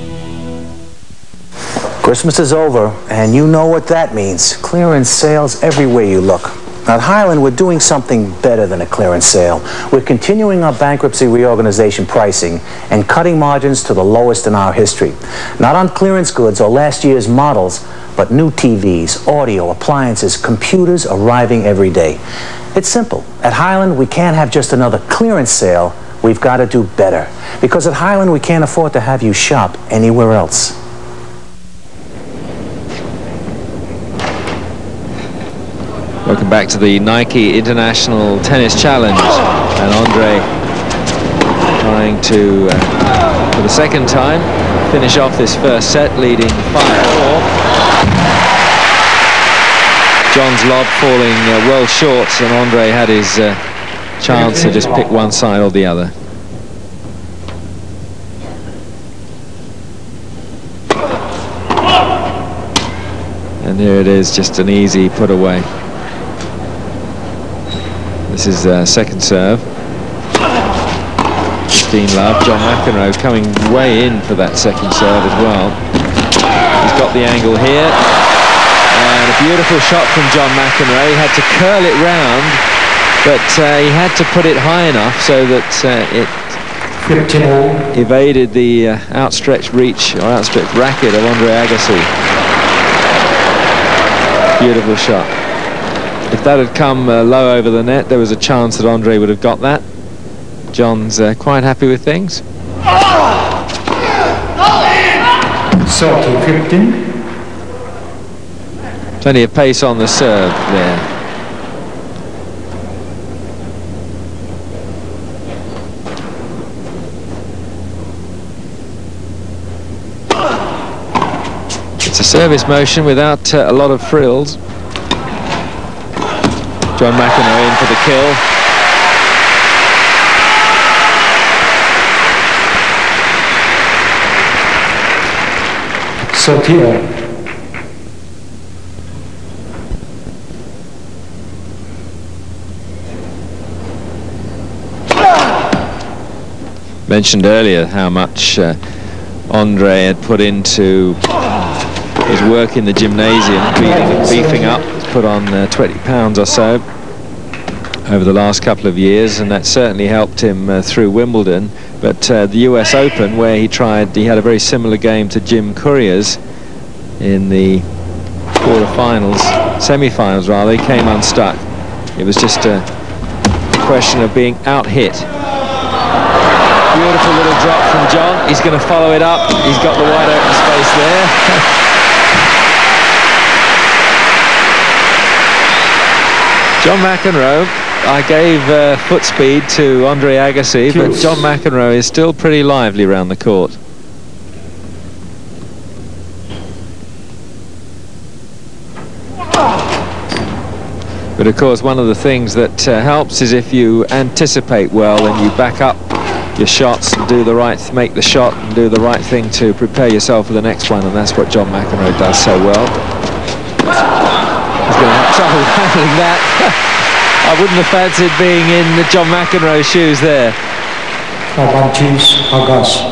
Christmas is over, and you know what that means. Clearance sales everywhere you look. At Highland, we're doing something better than a clearance sale. We're continuing our bankruptcy reorganization pricing and cutting margins to the lowest in our history. Not on clearance goods or last year's models, but new TVs, audio, appliances, computers arriving every day. It's simple. At Highland, we can't have just another clearance sale. We've got to do better. Because at Highland, we can't afford to have you shop anywhere else. Welcome back to the Nike International Tennis Challenge, and Andre trying to, for the second time, finish off this first set, leading 5-4. John's lob falling well short, and Andre had his chance to just pick one side or the other. And here it is, just an easy put away. This is second serve. 15 love. John McEnroe coming way in for that second serve as well. He's got the angle here. And a beautiful shot from John McEnroe. He had to curl it round, but he had to put it high enough so that it evaded the outstretched reach or outstretched racket of Andre Agassi. Beautiful shot. If that had come low over the net, there was a chance that Andre would have got that. John's quite happy with things. 15. Plenty of pace on the serve there. It's a service motion without a lot of frills. John McEnroe in for the kill. Sotila. Mentioned earlier how much Andre had put into his work in the gymnasium, beefing up, put on 20 pounds or so over the last couple of years, and that certainly helped him through Wimbledon. But the US Open, where he had a very similar game to Jim Courier's in the semi-finals rather, he came unstuck. It was just a question of being out-hit. Beautiful little drop from John. He's going to follow it up. He's got the wide open space there. John McEnroe, I gave foot speed to Andre Agassi, but John McEnroe is still pretty lively around the court. But of course, one of the things that helps is if you anticipate well and you back up your shots and make the shot and do the right thing to prepare yourself for the next one, and that's what John McEnroe does so well. He's going to have trouble handling that. I wouldn't have fancied being in the John McEnroe shoes there. Agassi.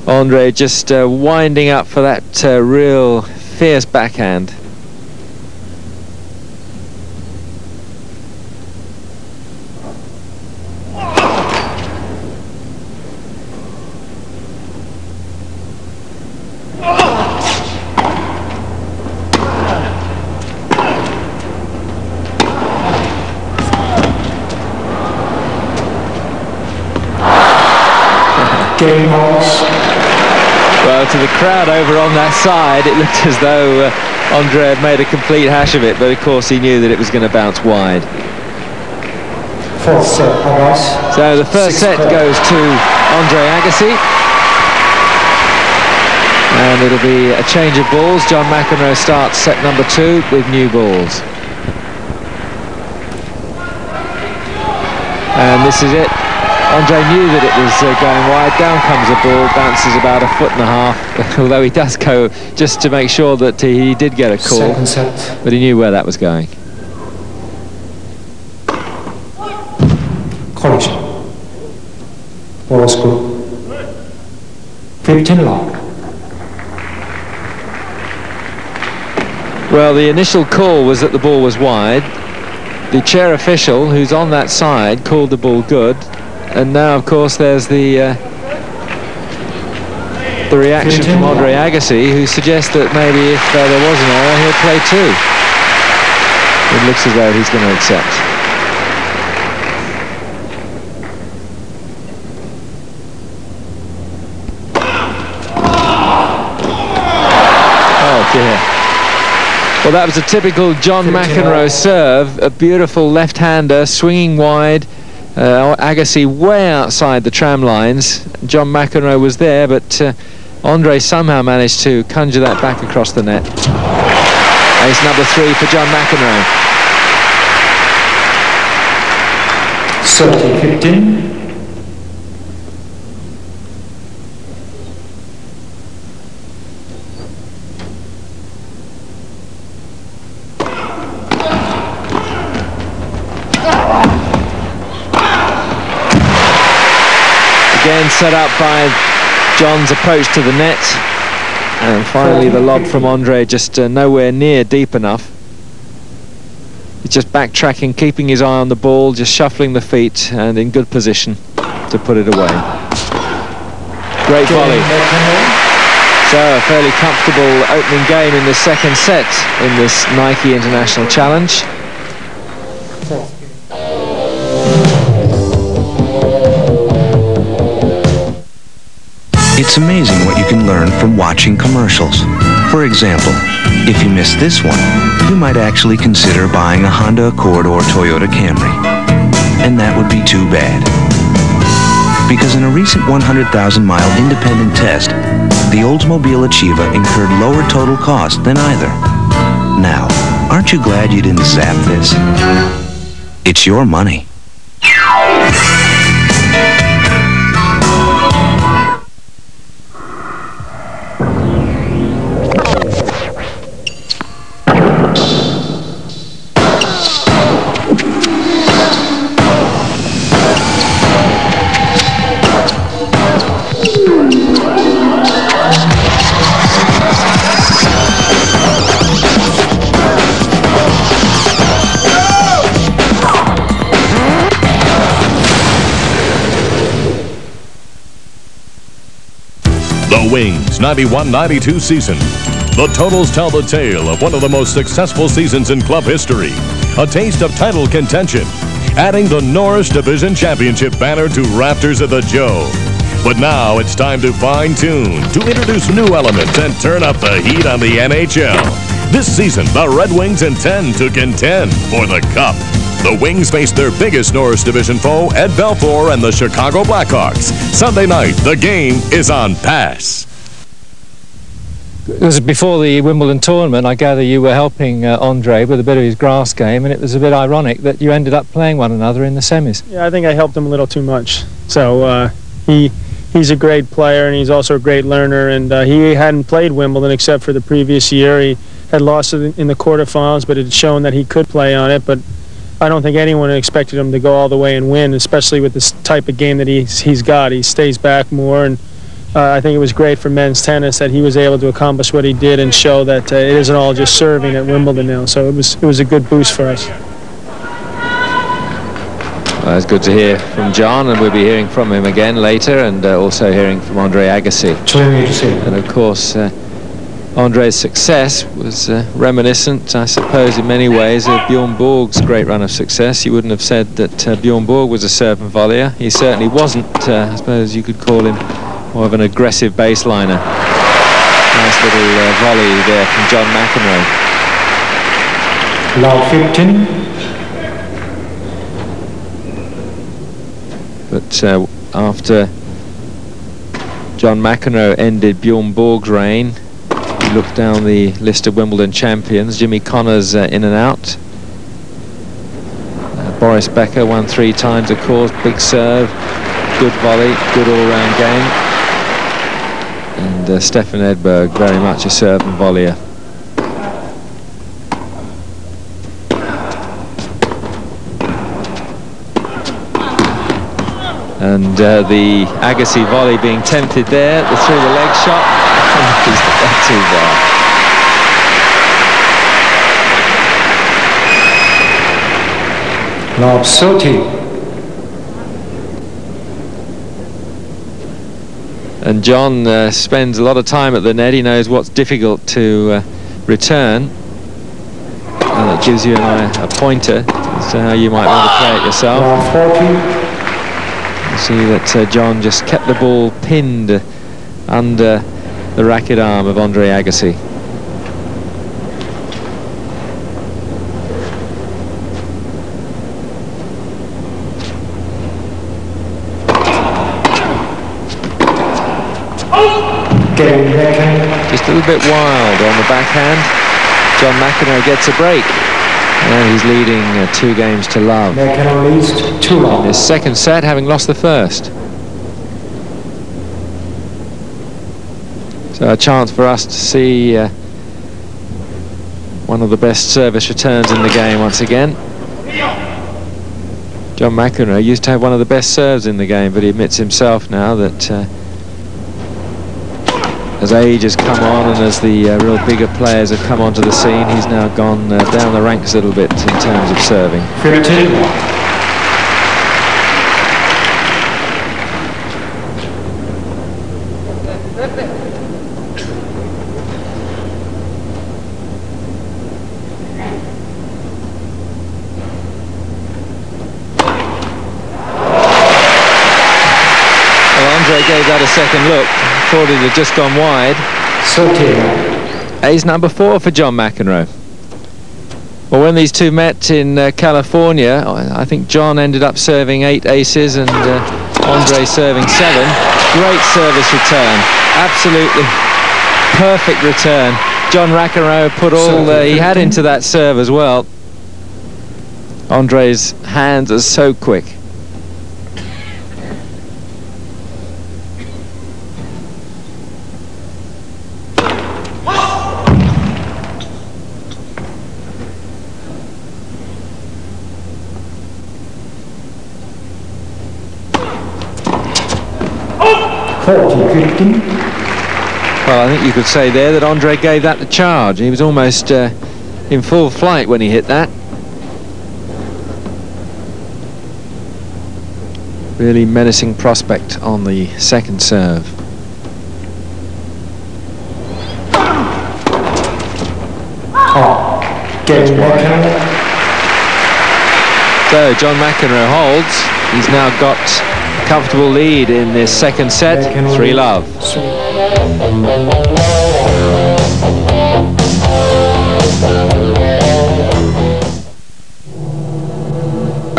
Andre just winding up for that real fierce backhand. Well, to the crowd over on that side, it looked as though Andre had made a complete hash of it, but of course he knew that it was going to bounce wide. Fourth set, Agassi. So the first set goes to Andre Agassi. And it'll be a change of balls. John McEnroe starts set number 2 with new balls. And this is it. Andre knew that it was going wide. Down comes the ball, bounces about 1.5 feet, although he does go just to make sure that he did get a call. Second set. But he knew where that was going. Collision. Ball screw. 15 long. Well, the initial call was that the ball was wide. The chair official, who's on that side, called the ball good. And now, of course, there's the reaction from Andre Agassi, who suggests that maybe if there was an error, he'll play 2. It looks as though he's going to accept. Oh, dear. Well, that was a typical John McEnroe serve, a beautiful left-hander swinging wide. Agassi way outside the tram lines. John McEnroe was there, but Andre somehow managed to conjure that back across the net. Ace number 3 for John McEnroe. 30-15. Again set up by John's approach to the net, and finally the lob from Andre just nowhere near deep enough. He's just backtracking, keeping his eye on the ball, just shuffling the feet and in good position to put it away. Great volley. So a fairly comfortable opening game in the second set in this Nike International Challenge. It's amazing what you can learn from watching commercials. For example, if you miss this one, you might actually consider buying a Honda Accord or Toyota Camry. And that would be too bad. Because in a recent 100,000-mile independent test, the Oldsmobile Achieva incurred lower total cost than either. Now, aren't you glad you didn't zap this? It's your money. the Wings 91-92 season. The totals tell the tale of one of the most successful seasons in club history. A taste of title contention, adding the Norris Division Championship banner to rafters of the Joe. But now it's time to fine-tune, to introduce new elements and turn up the heat on the NHL. This season, the Red Wings intend to contend for the Cup. The Wings face their biggest Norris Division foe, Ed Belfour and the Chicago Blackhawks. Sunday night, the game is on Pass. It was before the Wimbledon tournament. I gather you were helping Andre with a bit of his grass game, and it was a bit ironic that you ended up playing one another in the semis. Yeah, I think I helped him a little too much. So he's a great player, and he's also a great learner, and he hadn't played Wimbledon except for the previous year. He had lost it in the quarterfinals, but it had shown that he could play on it. But I don't think anyone expected him to go all the way and win, especially with this type of game that he's got. He stays back more, and I think it was great for men's tennis that he was able to accomplish what he did and show that it isn't all just serving at Wimbledon now. So it was a good boost for us. Well, it's good to hear from John, and we'll be hearing from him again later, and also hearing from Andre Agassi. And of course, Andre's success was reminiscent, I suppose, in many ways of Bjorn Borg's great run of success. You wouldn't have said that Bjorn Borg was a serve and volleyer. He certainly wasn't. I suppose you could call him more of an aggressive baseliner. Nice little volley there from John McEnroe. Love 15. But after John McEnroe ended Bjorn Borg's reign, you look down the list of Wimbledon champions. Jimmy Connors in and out. Boris Becker won 3 times, of course. Big serve, good volley, good all-round game. And Stefan Edberg, very much a serve and volleyer. And the Agassi volley being tempted there, the through the leg shot. He's not too bad. Love 30. And John spends a lot of time at the net. He knows what's difficult to return. And that gives you a pointer as to how you might want to play it yourself. Love 40. See that John just kept the ball pinned under the racket arm of Andre Agassi. Just a little bit wild on the backhand. John McEnroe gets a break. And he's leading 2 games to love. McEnroe leads 2 love. In his second set, having lost the first. So a chance for us to see one of the best service returns in the game once again. John McEnroe used to have one of the best serves in the game, but he admits himself now that as age has come on and as the real bigger players have come onto the scene, he's now gone down the ranks a little bit in terms of serving. 15. Andre gave that a second look. Thought it had just gone wide. 13. Ace number 4 for John McEnroe. Well, when these two met in California, I think John ended up serving 8 aces and Andre serving 7. Great service return. Absolutely perfect return. John McEnroe put all he had into that serve as well. Andre's hands are so quick. Well, I think you could say there that Andre gave that the charge. He was almost in full flight when he hit that. Really menacing prospect on the second serve. That's why. So John McEnroe holds. He's now got a comfortable lead in this second set, 3-love.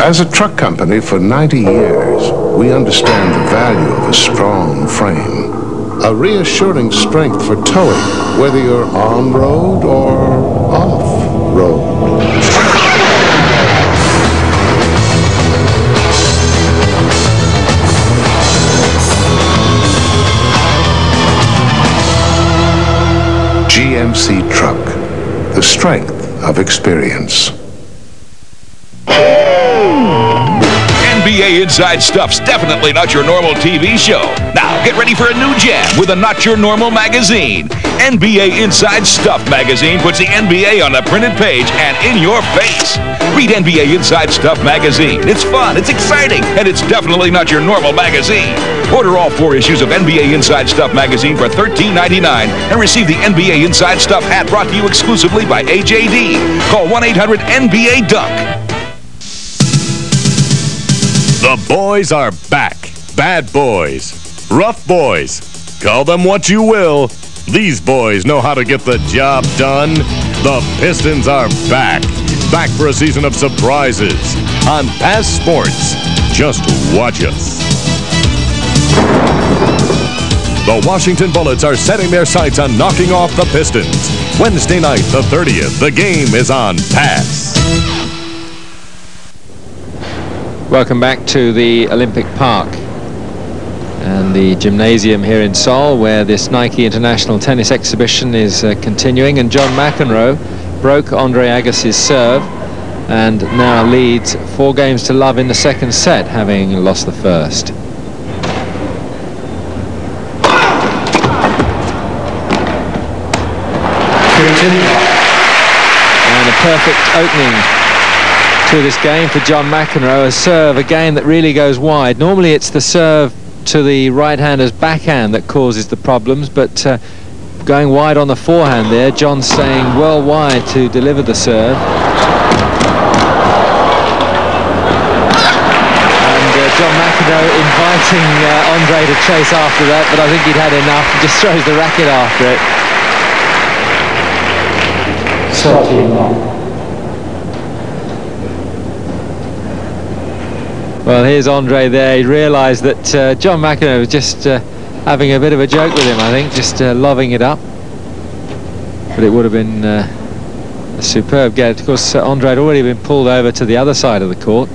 As a truck company for 90 years, we understand the value of a strong frame. A reassuring strength for towing, whether you're on road or off road. GMC Truck, the strength of experience. NBA Inside Stuff's definitely not your normal TV show. Now, get ready for a new jam with a Not Your Normal magazine. NBA Inside Stuff magazine puts the NBA on the printed page and in your face. Read NBA Inside Stuff magazine. It's fun, it's exciting, and it's definitely not your normal magazine. Order all 4 issues of NBA Inside Stuff magazine for $13.99 and receive the NBA Inside Stuff hat brought to you exclusively by AJD. Call 1-800-NBA-DUNK. The boys are back. Bad boys. Rough boys. Call them what you will. These boys know how to get the job done. The Pistons are back. Back for a season of surprises. On Past Sports, just watch us. The Washington Bullets are setting their sights on knocking off the Pistons. Wednesday night, the 30th, the game is on Pass. Welcome back to the Olympic Park and the gymnasium here in Seoul, where this Nike International Tennis Exhibition is continuing. And John McEnroe broke Andre Agassi's serve and now leads 4-0 in the second set, having lost the first. And a perfect opening to this game for John McEnroe. A serve, a game that really goes wide. Normally it's the serve to the right-hander's backhand that causes the problems, but going wide on the forehand there. John staying well wide to deliver the serve. And John McEnroe inviting Andre to chase after that, but I think he'd had enough. He just throws the racket after it. Well, here's Andre there. He realised that John McEnroe was just having a bit of a joke with him, I think, just lobbing it up. But it would have been a superb get. Of course, Andre had already been pulled over to the other side of the court.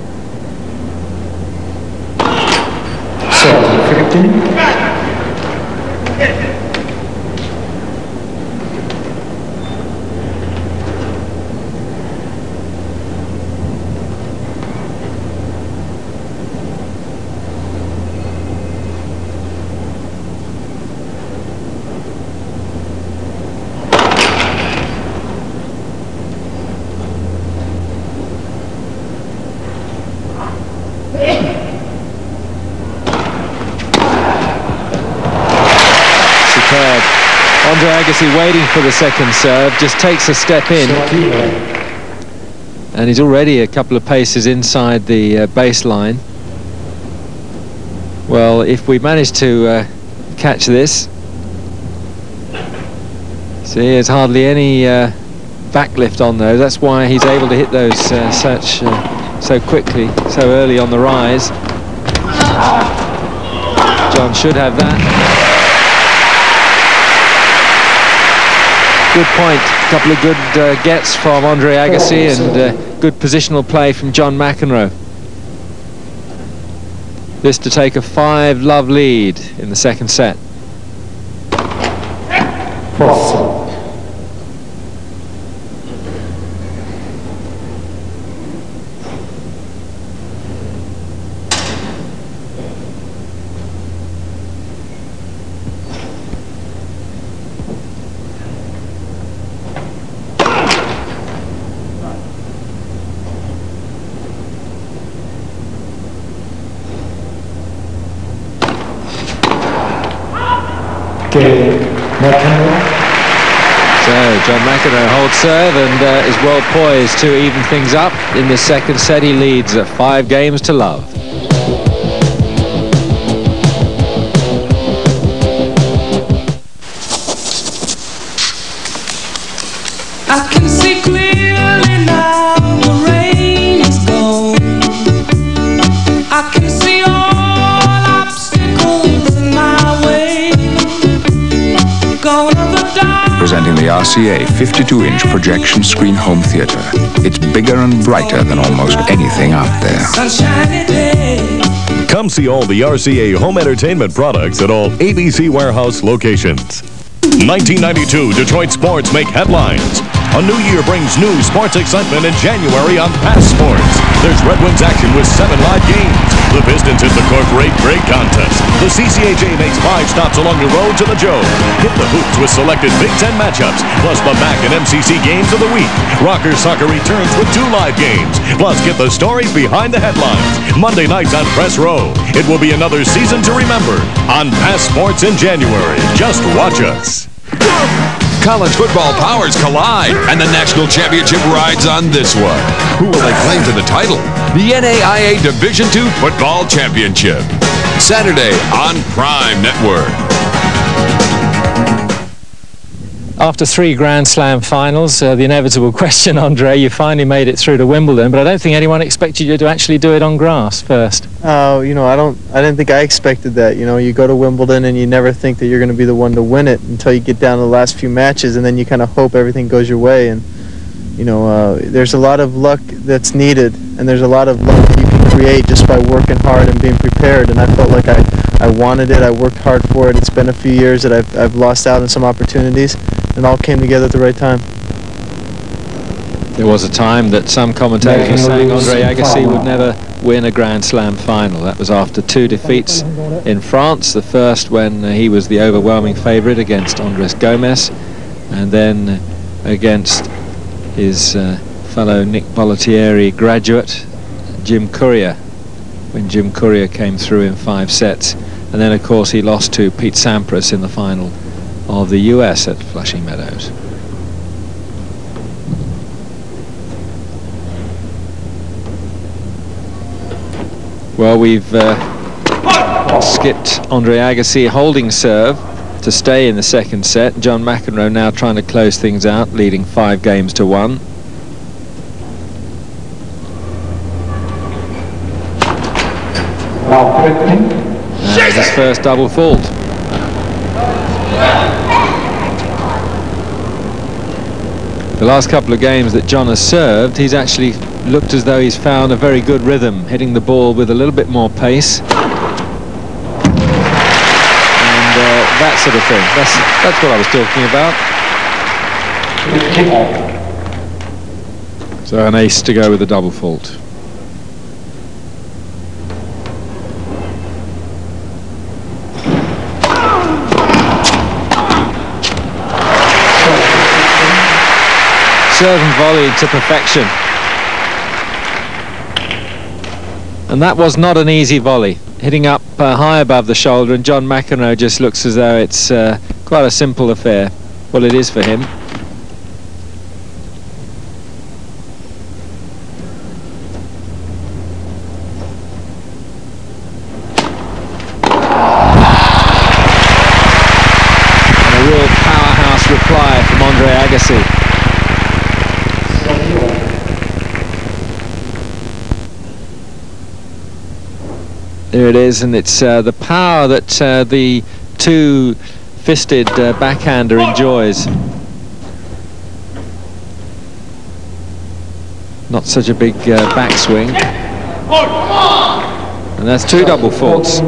Andre Agassi waiting for the second serve, just takes a step in, and he's already a couple of paces inside the baseline. Well, if we manage to catch this, see, there's hardly any backlift on those. That's why he's able to hit those so quickly, so early on the rise. John should have that. Good point. A couple of good gets from Andre Agassi and good positional play from John McEnroe. This to take a 5-love lead in the second set. So John McEnroe holds serve and is well poised to even things up in the second set. He leads 5 games to love. I can see clearly now the rain is gone. I can see all obstacles in my way. Gone are the dark. Presenting the RCA 52-inch projection screen home theater. It's bigger and brighter than almost anything out there. Sunshiny day. Come see all the RCA home entertainment products at all ABC Warehouse locations. 1992 Detroit sports make headlines. A new year brings new sports excitement in January on Pass Sports. There's Red Wings action with 7 live games. The Pistons hit the corporate break contest. The CCHA makes 5 stops along the road to the Joe. Hit the hoops with selected Big Ten matchups, plus the MAC and MCC games of the week. Rocker Soccer returns with 2 live games. Plus get the stories behind the headlines. Monday nights on Press Row. It will be another season to remember on Pass Sports in January. Just watch us. College football powers collide, and the national championship rides on this one. Who will lay claim to the title? The NAIA Division II Football Championship. Saturday on Prime Network. After 3 Grand Slam finals, the inevitable question, Andre, you finally made it through to Wimbledon, but I don't think anyone expected you to actually do it on grass first. You know, I didn't think I expected that. You know, you go to Wimbledon and you never think that you're going to be the one to win it until you get down to the last few matches, and then you kind of hope everything goes your way. And you know, there's a lot of luck that's needed, and there's a lot of luck that you can create just by working hard and being prepared. And I felt like I wanted it. I worked hard for it. It's been a few years that I've lost out on some opportunities, and it all came together at the right time. There was a time that some commentators were saying Andre Agassi would never win a Grand Slam final. That was after 2 defeats in France. The first when he was the overwhelming favourite against Andres Gomez, and then against his fellow Nick Bollettieri graduate, Jim Courier, when Jim Courier came through in 5 sets. And then, of course, he lost to Pete Sampras in the final of the US at Flushing Meadows. Well, we've skipped Andre Agassi holding serve to stay in the second set. John McEnroe now trying to close things out, leading 5 games to 1. And his first double fault. The last couple of games that John has served, he's actually looked as though he's found a very good rhythm, hitting the ball with a little bit more pace. And that sort of thing. That's what I was talking about. So an ace to go with a double fault. Serve and volley to perfection. And that was not an easy volley. Hitting up high above the shoulder, and John McEnroe just looks as though it's quite a simple affair. Well, it is for him. And a real powerhouse reply from Andre Agassi. There it is, and it's the power that the two-fisted backhander enjoys. Not such a big backswing. And that's 2 double faults.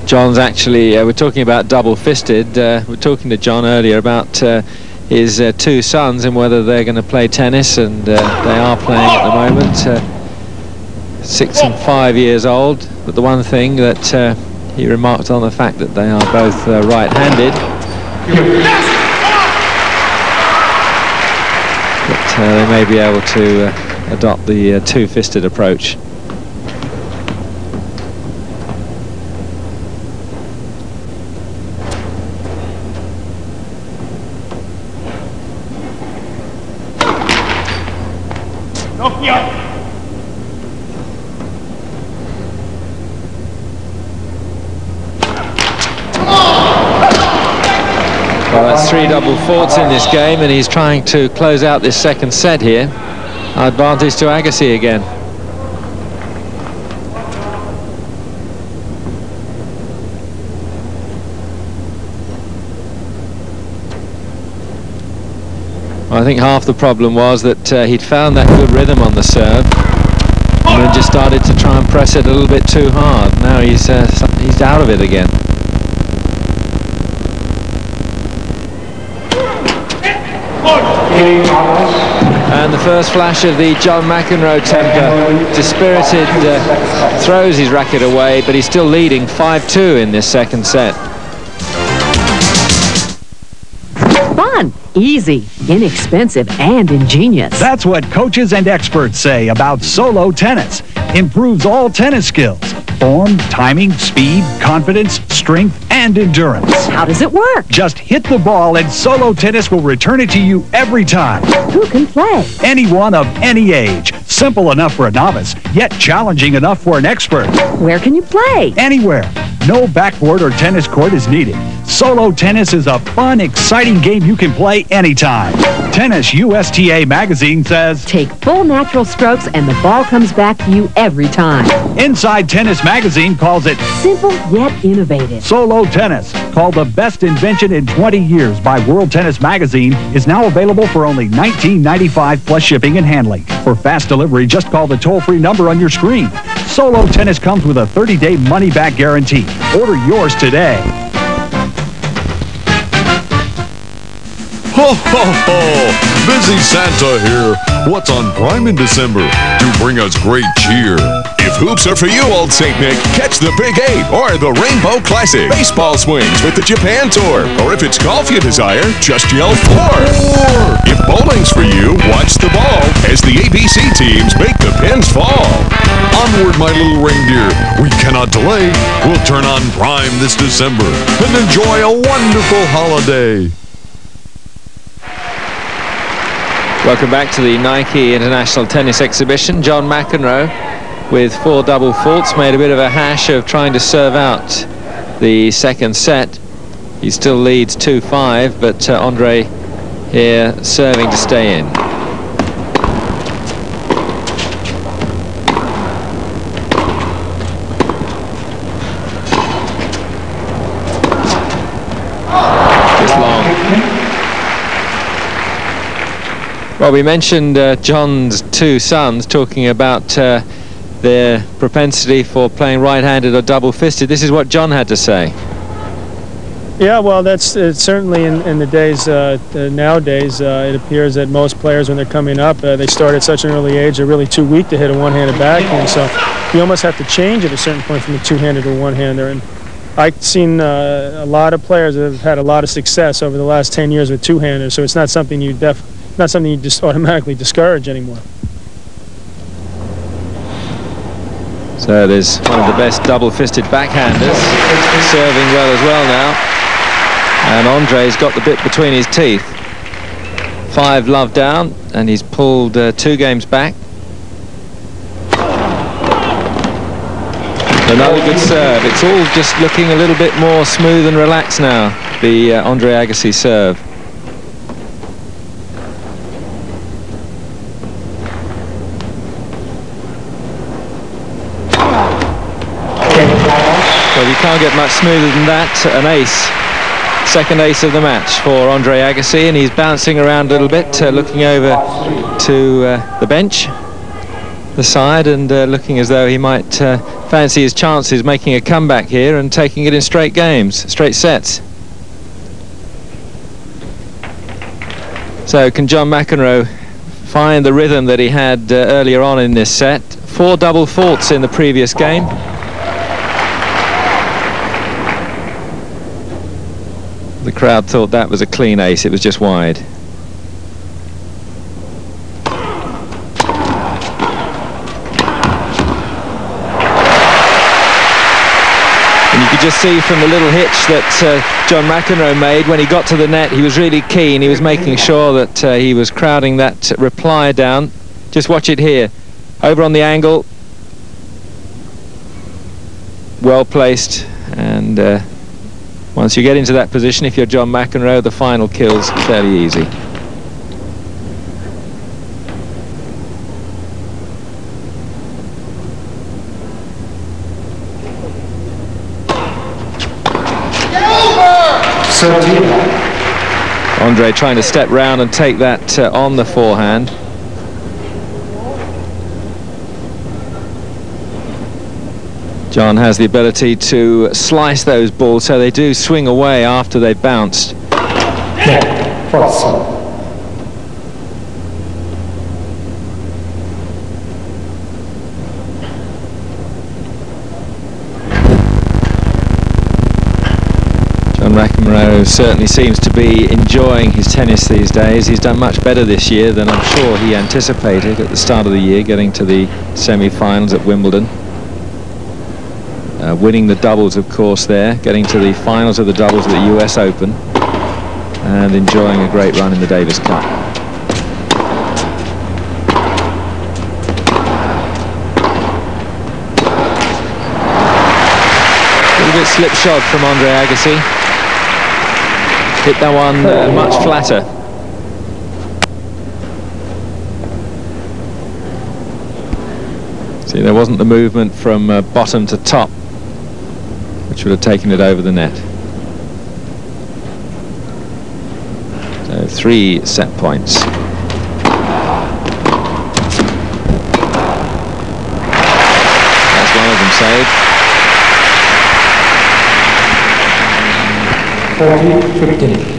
John's actually, we're talking about double-fisted. We're talking to John earlier about his 2 sons and whether they're going to play tennis, and they are playing at the moment. 6 and 5 years old, but the one thing that he remarked on the fact that they are both right-handed. But they may be able to adopt the two-fisted approach. Well, that's 3 double faults in this game, and he's trying to close out this second set here. Advantage to Agassi again. Well, I think half the problem was that he'd found that good rhythm on the serve, and then just started to try and press it a little bit too hard. Now he's out of it again. And the first flash of the John McEnroe temper. Dispirited throws his racket away, but he's still leading 5-2 in this second set. Fun, easy, inexpensive, and ingenious. That's what coaches and experts say about Solo Tennis. Improves all tennis skills. Form, timing, speed, confidence, strength, and endurance. How does it work? Just hit the ball and Solo Tennis will return it to you every time. Who can play? Anyone of any age. Simple enough for a novice, yet challenging enough for an expert. Where can you play? Anywhere. No backboard or tennis court is needed. Solo Tennis is a fun, exciting game you can play anytime. Tennis USTA magazine says, take full natural strokes and the ball comes back to you every time. Inside Tennis magazine calls it simple yet innovative. Solo Tennis, called the best invention in 20 years by World Tennis magazine, is now available for only $19.95 plus shipping and handling. For fast delivery, just call the toll-free number on your screen. Solo Tennis comes with a 30-day money-back guarantee. Order yours today. Ho, ho, ho! Busy Santa here. What's on Prime in December to bring us great cheer? If hoops are for you, Old St. Nick, catch the Big 8 or the Rainbow Classic. Baseball swings with the Japan Tour. Or if it's golf you desire, just yell 4. If bowling's for you, watch the ball as the ABC teams make the pins fall. Onward, my little reindeer. We cannot delay. We'll turn on Prime this December and enjoy a wonderful holiday. Welcome back to the Nike International Tennis Exhibition. John McEnroe, with 4 double faults, made a bit of a hash of trying to serve out the second set. He still leads 2-5, but Andre here serving to stay in. Just long. Well, we mentioned John's 2 sons, talking about their propensity for playing right-handed or double-fisted. This is what John had to say. Yeah, well, that's certainly in the days, nowadays, it appears that most players, when they're coming up, they start at such an early age, they're really too weak to hit a one-handed backhand. So you almost have to change at a certain point from a two-handed to a one-hander. And I've seen a lot of players that have had a lot of success over the last 10 years with two-handers. So it's not something you just automatically discourage anymore. So there's one of the best double-fisted backhanders, serving well as well now. And Andre's got the bit between his teeth. 5 love down, and he's pulled 2 games back. Another good serve. It's all just looking a little bit more smooth and relaxed now, the Andre Agassi serve. Well, you can't get much smoother than that. An ace. Second ace of the match for Andre Agassi, and he's bouncing around a little bit, looking over to the bench, the side, and looking as though he might fancy his chances making a comeback here and taking it in straight games, straight sets. So can John McEnroe find the rhythm that he had earlier on in this set? 4 double faults in the previous game. The crowd thought that was a clean ace. It was just wide. And you could just see from the little hitch that John McEnroe made when he got to the net, he was really keen. He was making sure that he was crowding that reply down Just watch it here. Over on the angle. Well placed. And once you get into that position, if you're John McEnroe, the final kill's fairly easy. Andre trying to step round and take that on the forehand. John has the ability to slice those balls so they do swing away after they've bounced. McEnroe certainly seems to be enjoying his tennis these days. He's done much better this year than I'm sure he anticipated at the start of the year, getting to the semi-finals at Wimbledon. Winning the doubles, of course, there, getting to the finals of the doubles at the US Open, and enjoying a great run in the Davis Cup. A little bit slipshod from Andre Agassi. Hit that one much flatter. See, there wasn't the movement from bottom to top, which would have taken it over the net. So 3 set points. That's one of them saved. 40-15.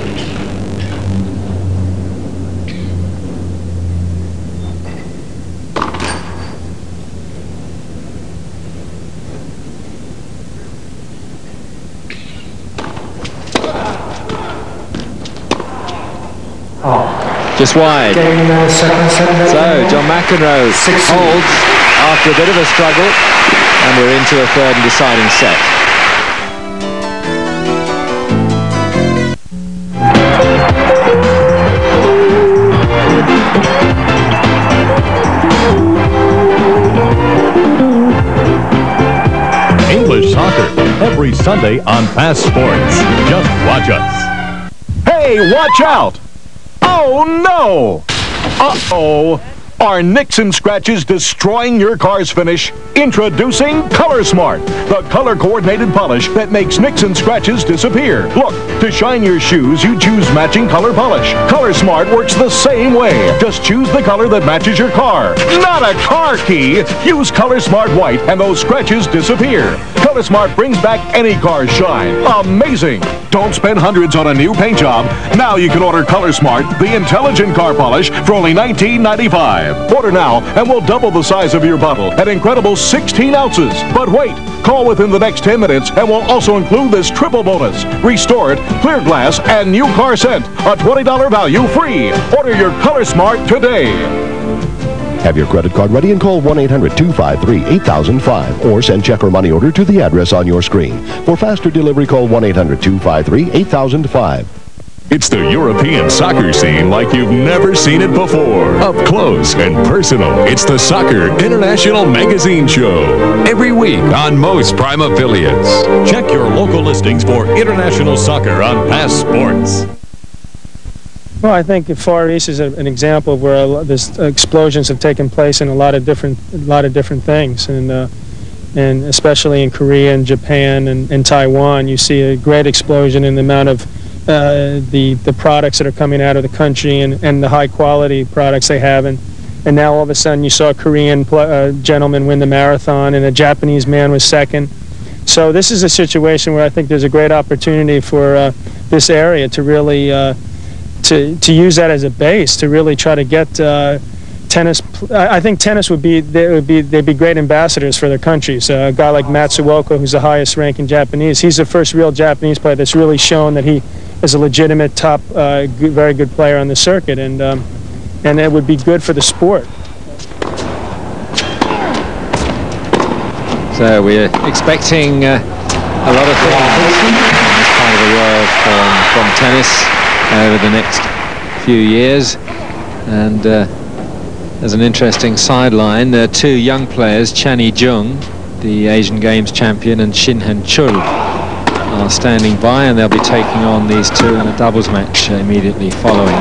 Just wide. So John McEnroe holds after a bit of a struggle, and we're into a third and deciding set. English soccer every Sunday on Fast Sports. Just watch us. Hey, watch out! Oh, no! Uh-oh! Are nicks and scratches destroying your car's finish? Introducing Color Smart, the color-coordinated polish that makes nicks and scratches disappear. Look, to shine your shoes, you choose matching color polish. Color Smart works the same way. Just choose the color that matches your car. Not a car key! Use Color Smart White and those scratches disappear. Color Smart brings back any car's shine. Amazing! Don't spend hundreds on a new paint job. Now you can order Color Smart, the intelligent car polish, for only $19.95. Order now, and we'll double the size of your bottle at incredible 16 ounces. But wait, call within the next 10 minutes, and we'll also include this triple bonus: Restore It, Clear Glass, and New Car Scent. A $20 value free. Order your Color Smart today. Have your credit card ready and call 1-800-253-8005 or send check or money order to the address on your screen. For faster delivery, call 1-800-253-8005. It's the European soccer scene like you've never seen it before. Up close and personal, it's the Soccer International Magazine Show. Every week on most Prime affiliates. Check your local listings for international soccer on Fast Sports. Well, I think the Far East is an example of where this explosions have taken place in a lot of different things, and especially in Korea and Japan and Taiwan, you see a great explosion in the amount of the products that are coming out of the country and the high quality products they have, and now all of a sudden you saw a Korean gentleman win the marathon and a Japanese man was second. So this is a situation where I think there's a great opportunity for this area to really to use that as a base to really try to get tennis. I think tennis they'd be great ambassadors for their countries. A guy like Matsuoka, who's the highest ranking Japanese, he's the first real Japanese player that's really shown that he is a legitimate top, very good player on the circuit, and it would be good for the sport. So we're expecting a lot of things in this part of the world from tennis over the next few years, and There's an interesting sideline. There are two young players, Chan Yi-jung, the Asian Games champion, and Shin Han-chul are standing by, and they'll be taking on these two in a doubles match immediately following.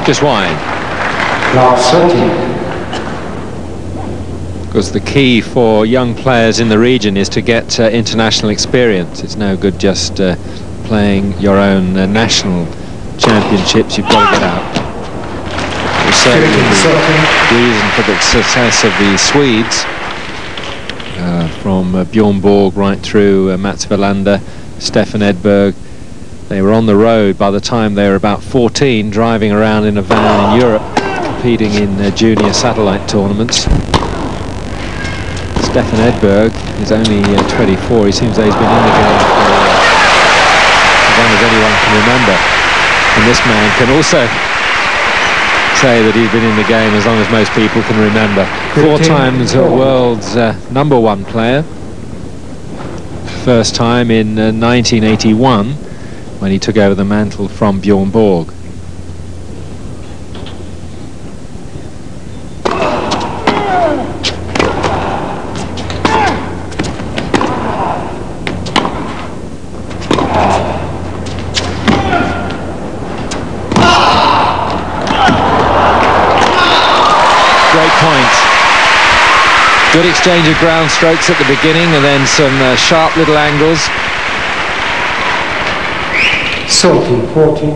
Just wide. Because the key for young players in the region is to get international experience. It's no good just playing your own national championships. You've got to get out. Certainly the reason for the success of the Swedes, from Bjorn Borg right through Mats Wilander, Stefan Edberg. They were on the road by the time they were about 14, driving around in a van in Europe, competing in junior satellite tournaments. Stefan Edberg is only 24. He seems that he's been in the game for as long as anyone can remember. And this man can also say that he's been in the game as long as most people can remember. 4 times world's #1 player. First time in 1981 when he took over the mantle from Bjorn Borg. Good exchange of ground strokes at the beginning, and then some sharp little angles. 14.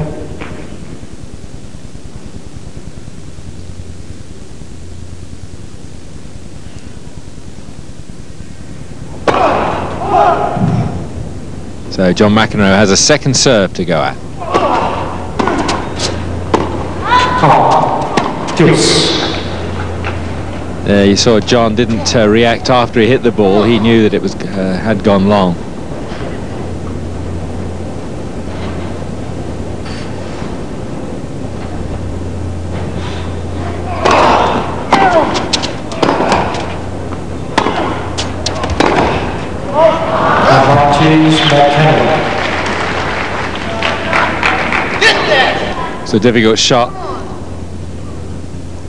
So John McEnroe has a second serve to go at. You saw John didn't react after he hit the ball. He knew that it was had gone long. It's a difficult shot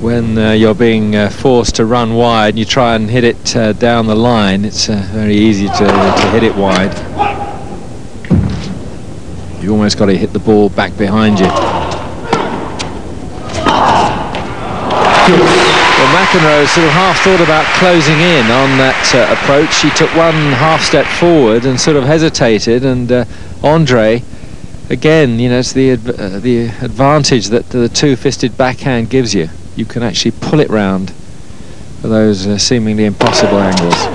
when you're being forced to run wide and you try and hit it down the line. It's very easy to hit it wide. You almost got to hit the ball back behind you. Well, McEnroe sort of half thought about closing in on that approach. He took one half step forward and sort of hesitated, and Andre, again, you know, it's the advantage that the two-fisted backhand gives you. You can actually pull it round for those seemingly impossible angles. How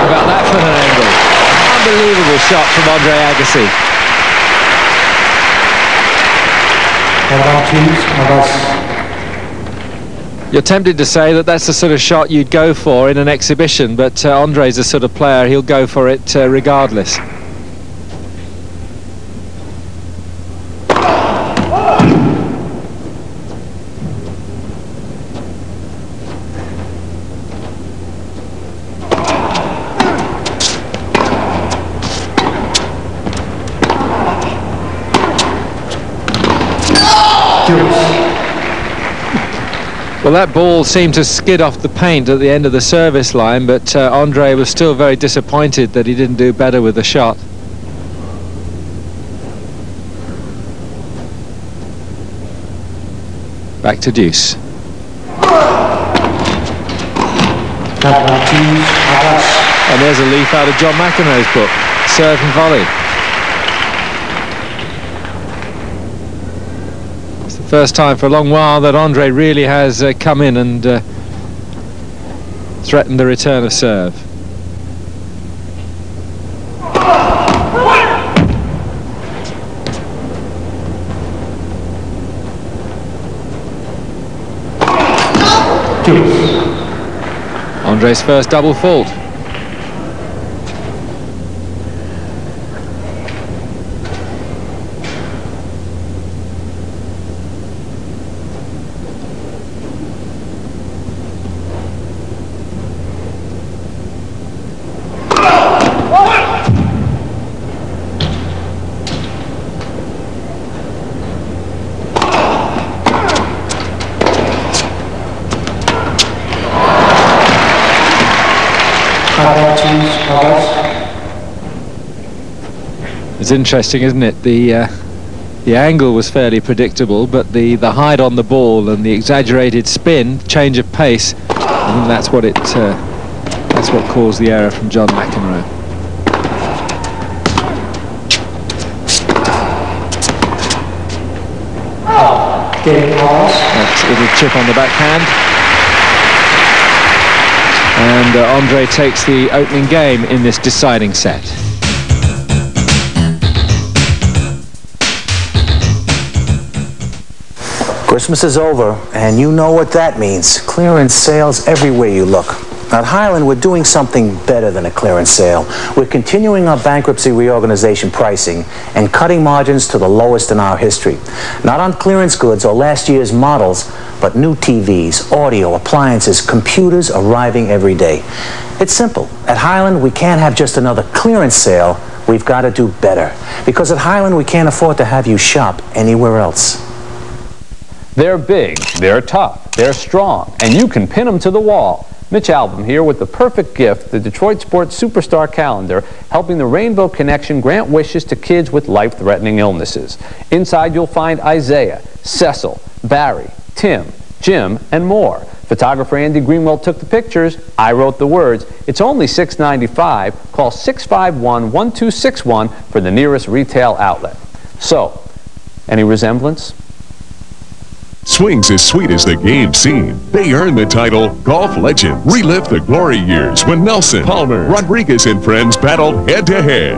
about that for an angle? Unbelievable shot from Andre Agassi. You're tempted to say that that's the sort of shot you'd go for in an exhibition, but Andre's the sort of player, he'll go for it regardless. Well, that ball seemed to skid off the paint at the end of the service line, but Andre was still very disappointed that he didn't do better with the shot. Back to deuce. And there's a leaf out of John McEnroe's book. Serve and volley. First time for a long while that Andre really has come in and threatened the return of serve. Andre's first double fault. It's interesting, isn't it? The angle was fairly predictable, but the height on the ball and the exaggerated spin, change of pace, I think that's what caused the error from John McEnroe. That's a little chip on the backhand. And Andre takes the opening game in this deciding set. Christmas is over, and you know what that means. Clearance sales everywhere you look. At Highland, we're doing something better than a clearance sale. We're continuing our bankruptcy reorganization pricing and cutting margins to the lowest in our history. Not on clearance goods or last year's models, but new TVs, audio, appliances, computers arriving every day. It's simple. At Highland, we can't have just another clearance sale. We've got to do better. Because at Highland, we can't afford to have you shop anywhere else. They're big, they're tough, they're strong, and you can pin them to the wall. Mitch Albom here with the perfect gift, the Detroit Sports Superstar Calendar, helping the Rainbow Connection grant wishes to kids with life-threatening illnesses. Inside you'll find Isaiah, Cecil, Barry, Tim, Jim, and more. Photographer Andy Greenwell took the pictures. I wrote the words. It's only $6.95. Call 651-1261 for the nearest retail outlet. So, any resemblance? Swings as sweet as the game's seen. They earned the title Golf Legends. Relive the glory years when Nelson, Palmer, Rodriguez, and friends battled head-to-head.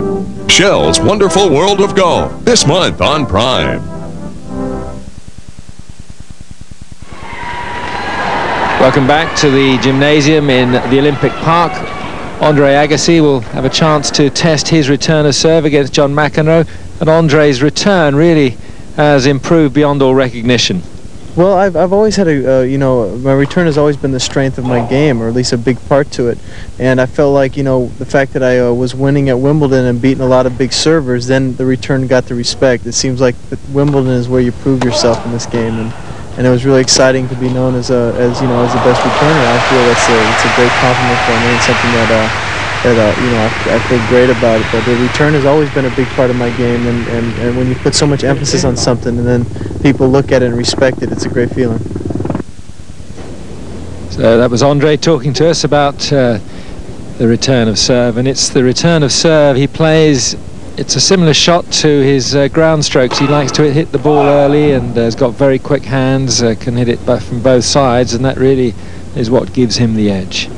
Shell's Wonderful World of Golf, this month on Prime. Welcome back to the gymnasium in the Olympic Park. Andre Agassi will have a chance to test his return of serve against John McEnroe, and Andre's return really has improved beyond all recognition. Well, I've always had my return has always been the strength of my game, or at least a big part to it. And I felt like, the fact that I was winning at Wimbledon and beating a lot of big servers, then the return got the respect. It seems like Wimbledon is where you prove yourself in this game, and it was really exciting to be known as the best returner. I feel it's a great compliment for me, and something that I feel great about it. But the return has always been a big part of my game, and when you put so much emphasis on something and then people look at it and respect it, it's a great feeling. So that was Andre talking to us about the return of serve, and it's the return of serve he plays. It's a similar shot to his ground strokes. He likes to hit the ball early and has got very quick hands, can hit it from both sides, and that really is what gives him the edge.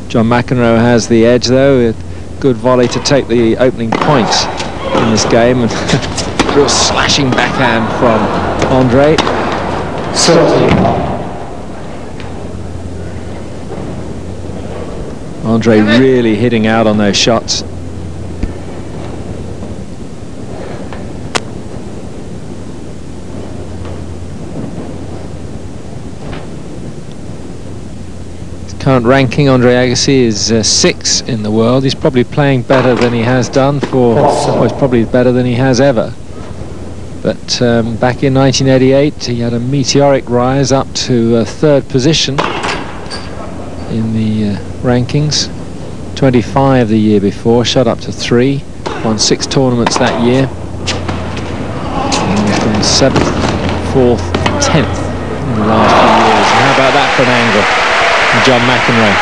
John McEnroe has the edge, though. A good volley to take the opening point in this game. And real slashing backhand from Andre. Andre really hitting out on those shots. Current ranking, Andre Agassi is 6 in the world. He's probably playing better than he has done he's probably better than he has ever. But back in 1988, he had a meteoric rise up to 3rd position in the rankings. 25 the year before, shot up to 3, won 6 tournaments that year. And he's been 7th, 4th, 10th in the last few years. And how about that for an angle? John McEnroe.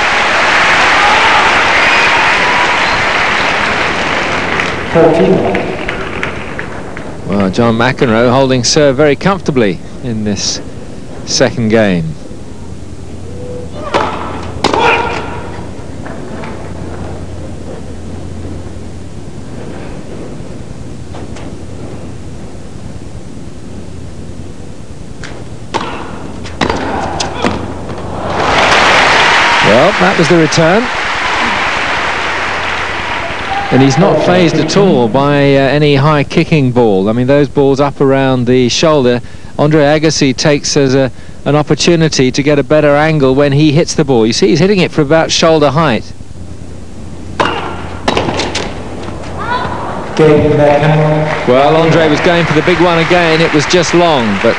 Well, John McEnroe holding serve very comfortably in this second game. Well, that was the return. And he's not phased at all by any high kicking ball. I mean, those balls up around the shoulder, Andre Agassi takes as an opportunity to get a better angle when he hits the ball. You see, he's hitting it for about shoulder height. Well, Andre was going for the big one again. It was just long, but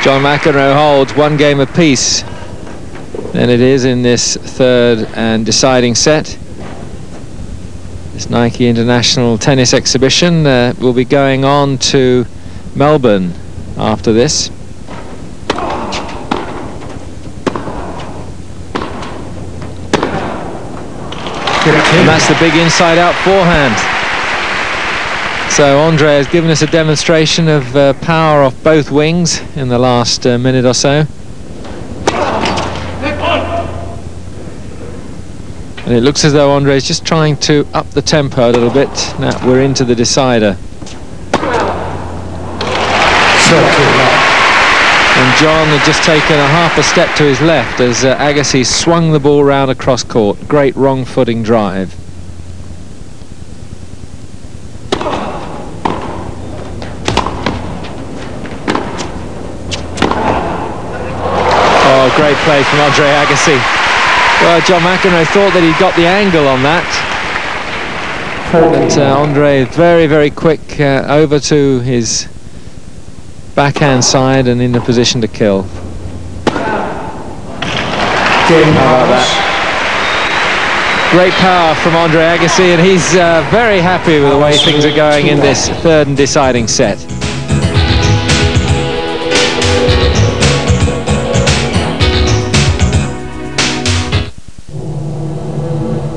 John McEnroe holds 1 game apiece. than it is in this third and deciding set. This Nike International Tennis Exhibition will be going on to Melbourne after this. And that's the big inside-out forehand. So Andre has given us a demonstration of power off both wings in the last minute or so. And it looks as though Andre is just trying to up the tempo a little bit. Now we're into the decider. And John had just taken a half a step to his left as Agassi swung the ball round across court. Great wrong footing drive. Oh, great play from Andre Agassi. Well, John McEnroe thought that he got the angle on that. But Andre very, very quick over to his backhand side and in a position to kill. How about that? Great power from Andre Agassi, and he's very happy with the way things are going in this third and deciding set.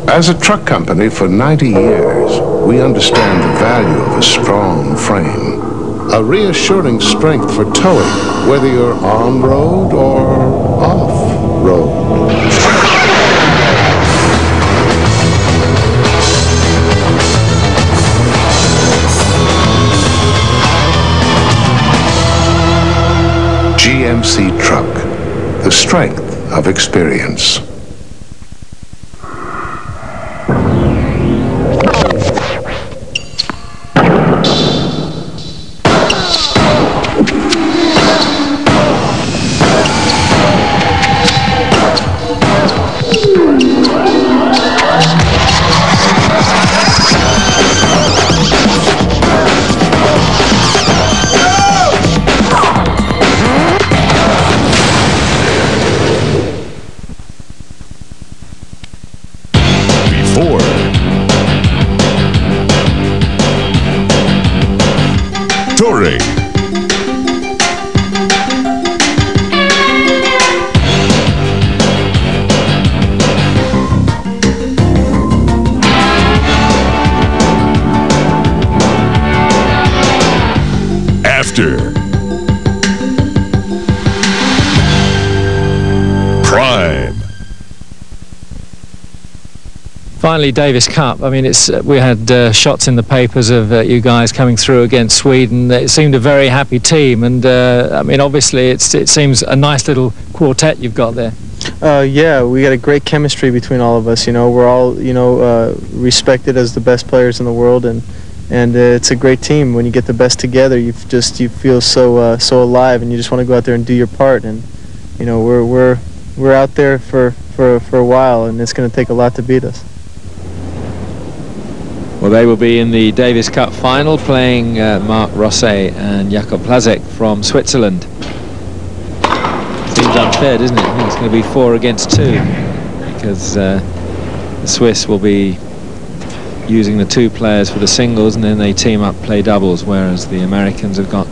As a truck company for 90 years, we understand the value of a strong frame. A reassuring strength for towing, whether you're on road or off road. GMC Truck, the strength of experience. Touring. After. Prime. Finally, Davis Cup. I mean, we had shots in the papers of you guys coming through against Sweden. It seemed a very happy team, and I mean, obviously, it seems a nice little quartet you've got there. Yeah, we got a great chemistry between all of us. You know, we're all respected as the best players in the world, and it's a great team. When you get the best together, you feel so alive, and you just want to go out there and do your part. And you know, we're out there for a while, and it's going to take a lot to beat us. Well, they will be in the Davis Cup final, playing Marc Rosset and Jakob Plazek from Switzerland. Seems unfair, doesn't it? I think it's going to be 4 against 2, because the Swiss will be using the 2 players for the singles, and then they team up, play doubles, whereas the Americans have got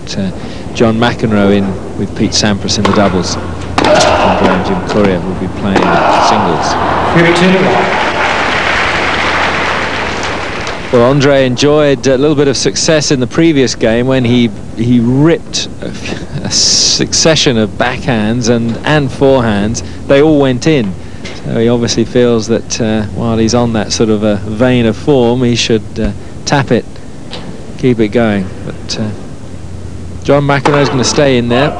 John McEnroe in with Pete Sampras in the doubles. And Jim Courier will be playing singles. 15. Well, Andre enjoyed a little bit of success in the previous game when he ripped a succession of backhands and forehands. They all went in. So he obviously feels that while he's on that sort of a vein of form, he should tap it, keep it going. But John McEnroe's going to stay in there.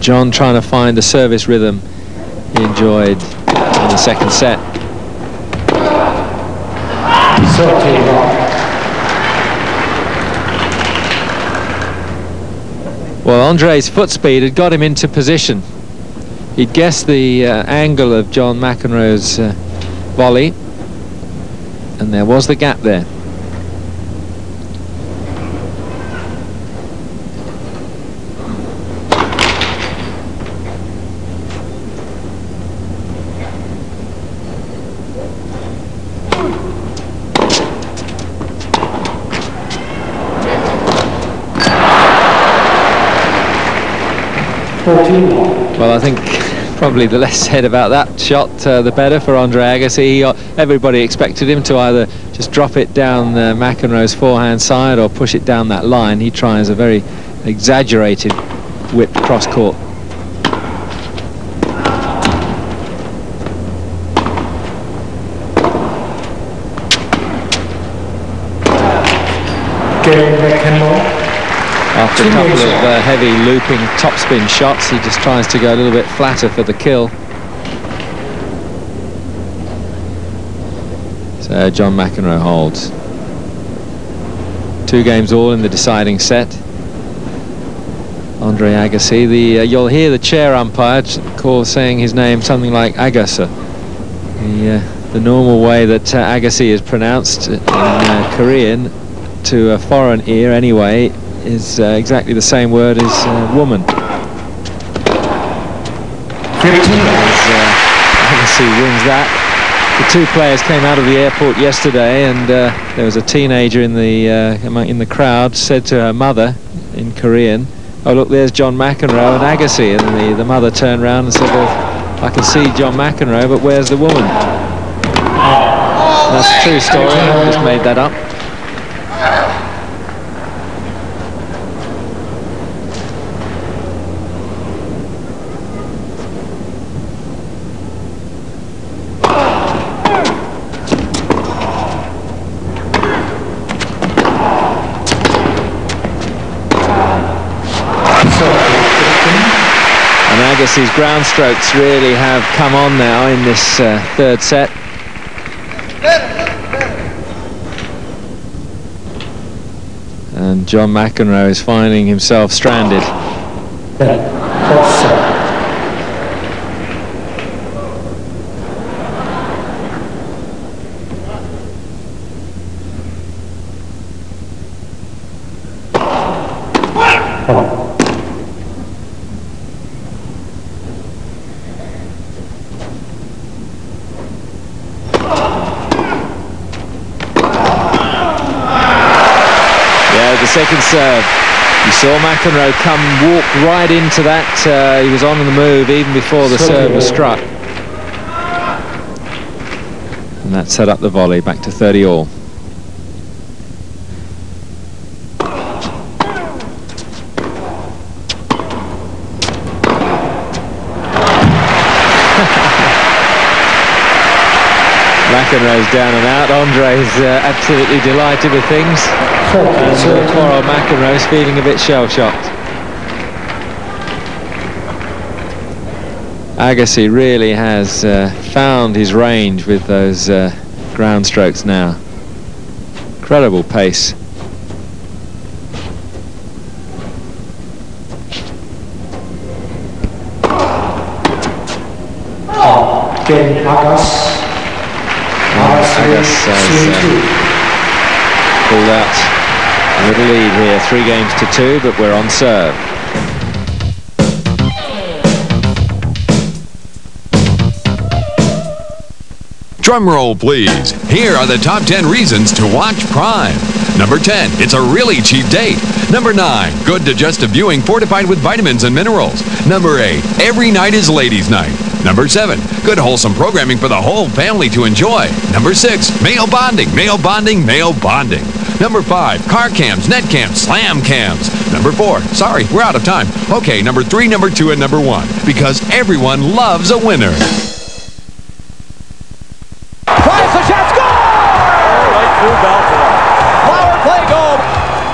John trying to find the service rhythm he enjoyed in the second set. Well, Andre's foot speed had got him into position. He'd guessed the angle of John McEnroe's volley, and there was the gap there. Well, I think probably the less said about that shot, the better for Andre Agassi. Everybody expected him to either just drop it down McEnroe's forehand side or push it down that line. He tries a very exaggerated whip cross court. After a couple of heavy looping topspin shots, he just tries to go a little bit flatter for the kill. So John McEnroe holds. 2 games all in the deciding set. Andre Agassi. You'll hear the chair umpire saying his name something like Agassi. The normal way that Agassi is pronounced in Korean, to a foreign ear anyway, is exactly the same word as woman. Agassi wins that. The 2 players came out of the airport yesterday, and there was a teenager in the crowd said to her mother in Korean, "Oh look, there's John McEnroe and Agassi," and the mother turned around and said, "Well, I can see John McEnroe, but where's the woman?" And that's a true story. I just made that up. Agassi's ground strokes really have come on now in this 3rd set. And John McEnroe is finding himself stranded. Second serve. You saw McEnroe walk right into that. He was on the move even before the serve was struck. And that set up the volley, back to 30 all. McEnroe's down and out. Andre's absolutely delighted with things. And poor old McEnroe's feeling a bit shell-shocked. Agassi really has found his range with those ground strokes now. Incredible pace. Agassi has pulled out a little lead here, 3 games to 2, but we're on serve. Drum roll, please. Here are the top 10 reasons to watch Prime. Number 10, it's a really cheap date. Number 9, good digestive viewing fortified with vitamins and minerals. Number 8, every night is ladies' night. Number 7, good wholesome programming for the whole family to enjoy. Number 6, male bonding, male bonding, male bonding. Number 5, car cams, net cams, slam cams. Number 4, sorry, we're out of time. Okay, number 3, number 2, and number 1, because everyone loves a winner.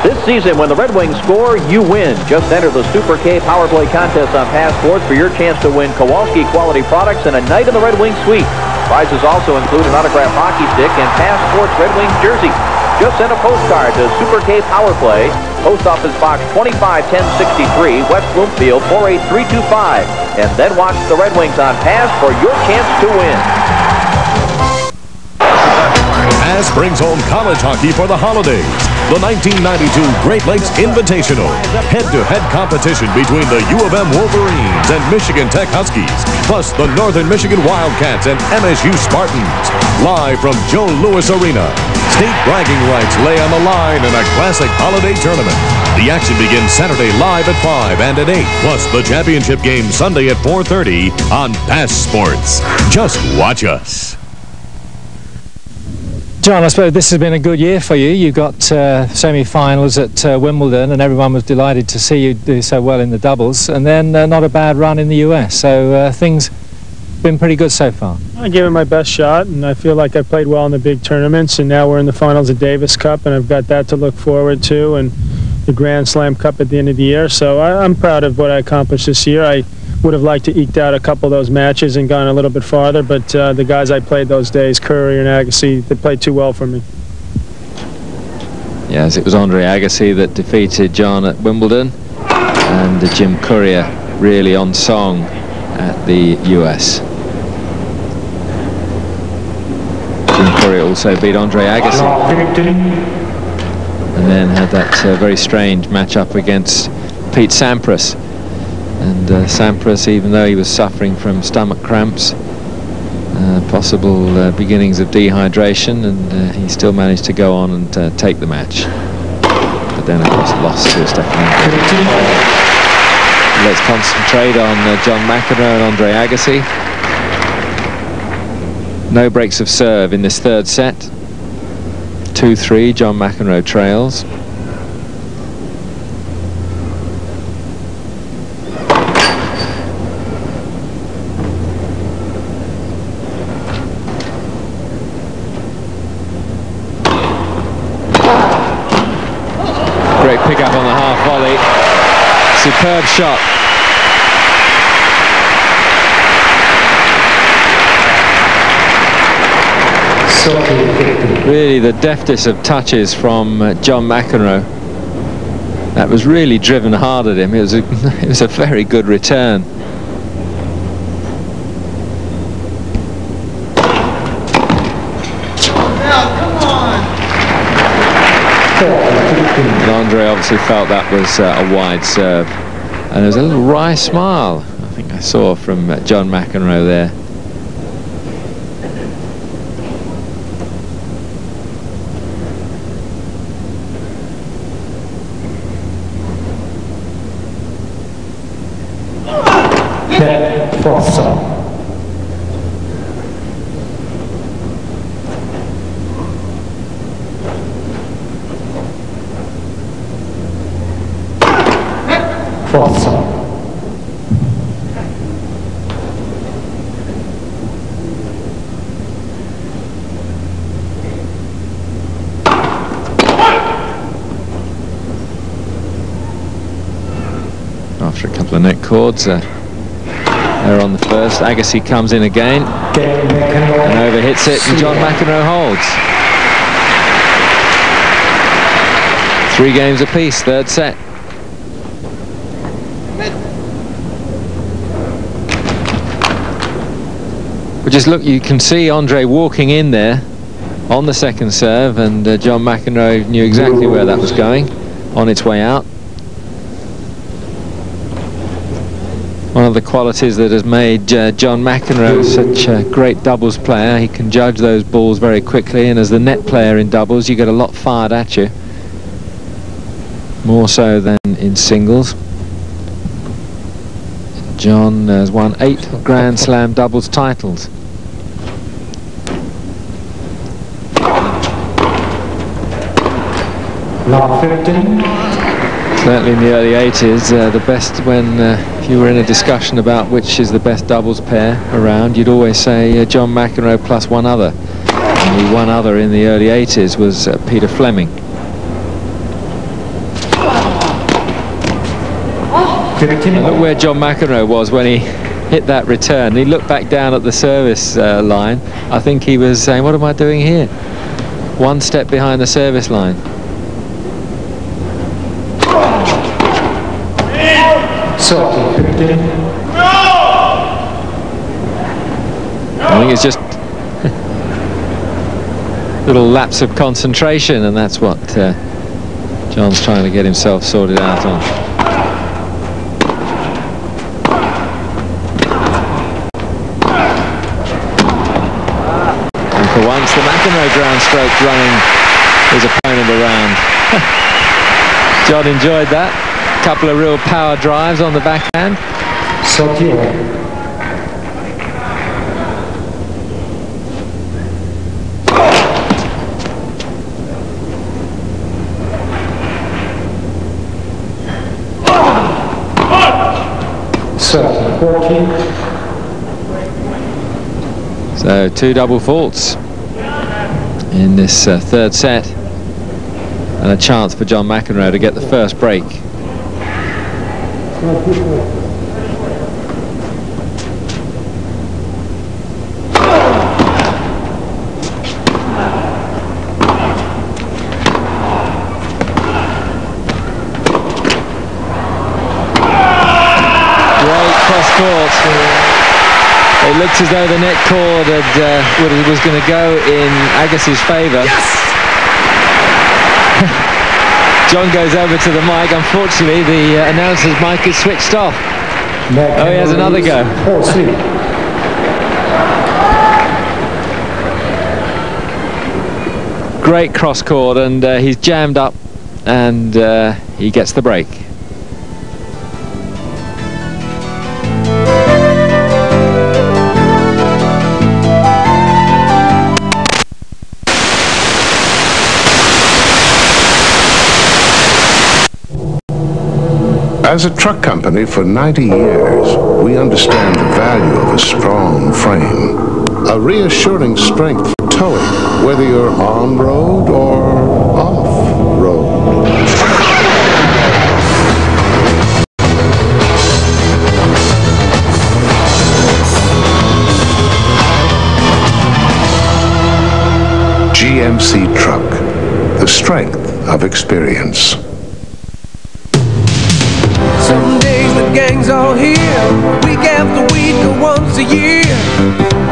This season, when the Red Wings score, you win. Just enter the Super K Power Play contest on Passport for your chance to win Kowalski quality products and a night in the Red Wings suite. Prizes also include an autographed hockey stick and Passport's Red Wings jersey. Just send a postcard to Super K Power Play, Post Office Box 251063, West Bloomfield 48325, and then watch the Red Wings on Pass for your chance to win. Pass brings home college hockey for the holidays. The 1992 Great Lakes Invitational. Head-to-head competition between the U of M Wolverines and Michigan Tech Huskies, plus the Northern Michigan Wildcats and MSU Spartans. Live from Joe Louis Arena. State bragging rights lay on the line in a classic holiday tournament. The action begins Saturday live at 5 and at 8, plus the championship game Sunday at 4:30 on Pass Sports. Just watch us. John, I suppose this has been a good year for you. You got semi-finals at Wimbledon, and everyone was delighted to see you do so well in the doubles, and then not a bad run in the US. So things been pretty good so far. I gave it my best shot, and I feel like I played well in the big tournaments, and now we're in the finals of Davis Cup, and I've got that to look forward to, and the Grand Slam Cup at the end of the year. So I'm proud of what I accomplished this year. I would have liked to eke out a couple of those matches and gone a little bit farther, but the guys I played those days, Curry and Agassi, they played too well for me. Yes, it was Andre Agassi that defeated John at Wimbledon, and Jim Courier really on song at the US. Jim Courier also beat Andre Agassi, and then had that very strange match-up against Pete Sampras. And Sampras, even though he was suffering from stomach cramps, possible beginnings of dehydration, and he still managed to go on and take the match. But then, of course, lost to Stefanenko. Let's concentrate on John McEnroe and Andre Agassi. No breaks of serve in this third set. 2-3, John McEnroe trails. Great pickup on the half volley. Superb shot. Really the deftest of touches from John McEnroe. That was really driven hard at him. It was a very good return. And Andre obviously felt that was a wide serve, and there was a little wry smile I think I saw from John McEnroe there. After a couple of net cords, they're on the first. Agassi comes in again and overhits it, and John McEnroe holds. 3 games apiece, third set. But just look, you can see Andre walking in there on the second serve, and John McEnroe knew exactly where that was going, on its way out. One of the qualities that has made John McEnroe such a great doubles player. He can judge those balls very quickly, and as the net player in doubles, you get a lot fired at you, more so than in singles. John has won 8 Grand Slam doubles titles. Certainly in the early 80s, the best when if you were in a discussion about which is the best doubles pair around, you'd always say John McEnroe plus one other. And the one other in the early 80s was Peter Fleming. And look where John McEnroe was when he hit that return. He looked back down at the service line. I think he was saying, what am I doing here? One step behind the service line. I think it's just little lapse of concentration, and that's what John's trying to get himself sorted out on. And for once, the McEnroe ground stroke running his opponent around. John enjoyed that. A couple of real power drives on the backhand. So 2 double faults in this third set, and a chance for John McEnroe to get the first break. It looked as though the net cord was going to go in Agassi's favour. Yes! John goes over to the mic. Unfortunately, the announcer's mic is switched off. Oh, he has another go. Great cross court, and he's jammed up, and he gets the break. As a truck company for 90 years, we understand the value of a strong frame. A reassuring strength for towing, whether you're on road or off road. GMC Truck, the strength of experience. Some days the gang's all here, week after week or once a year.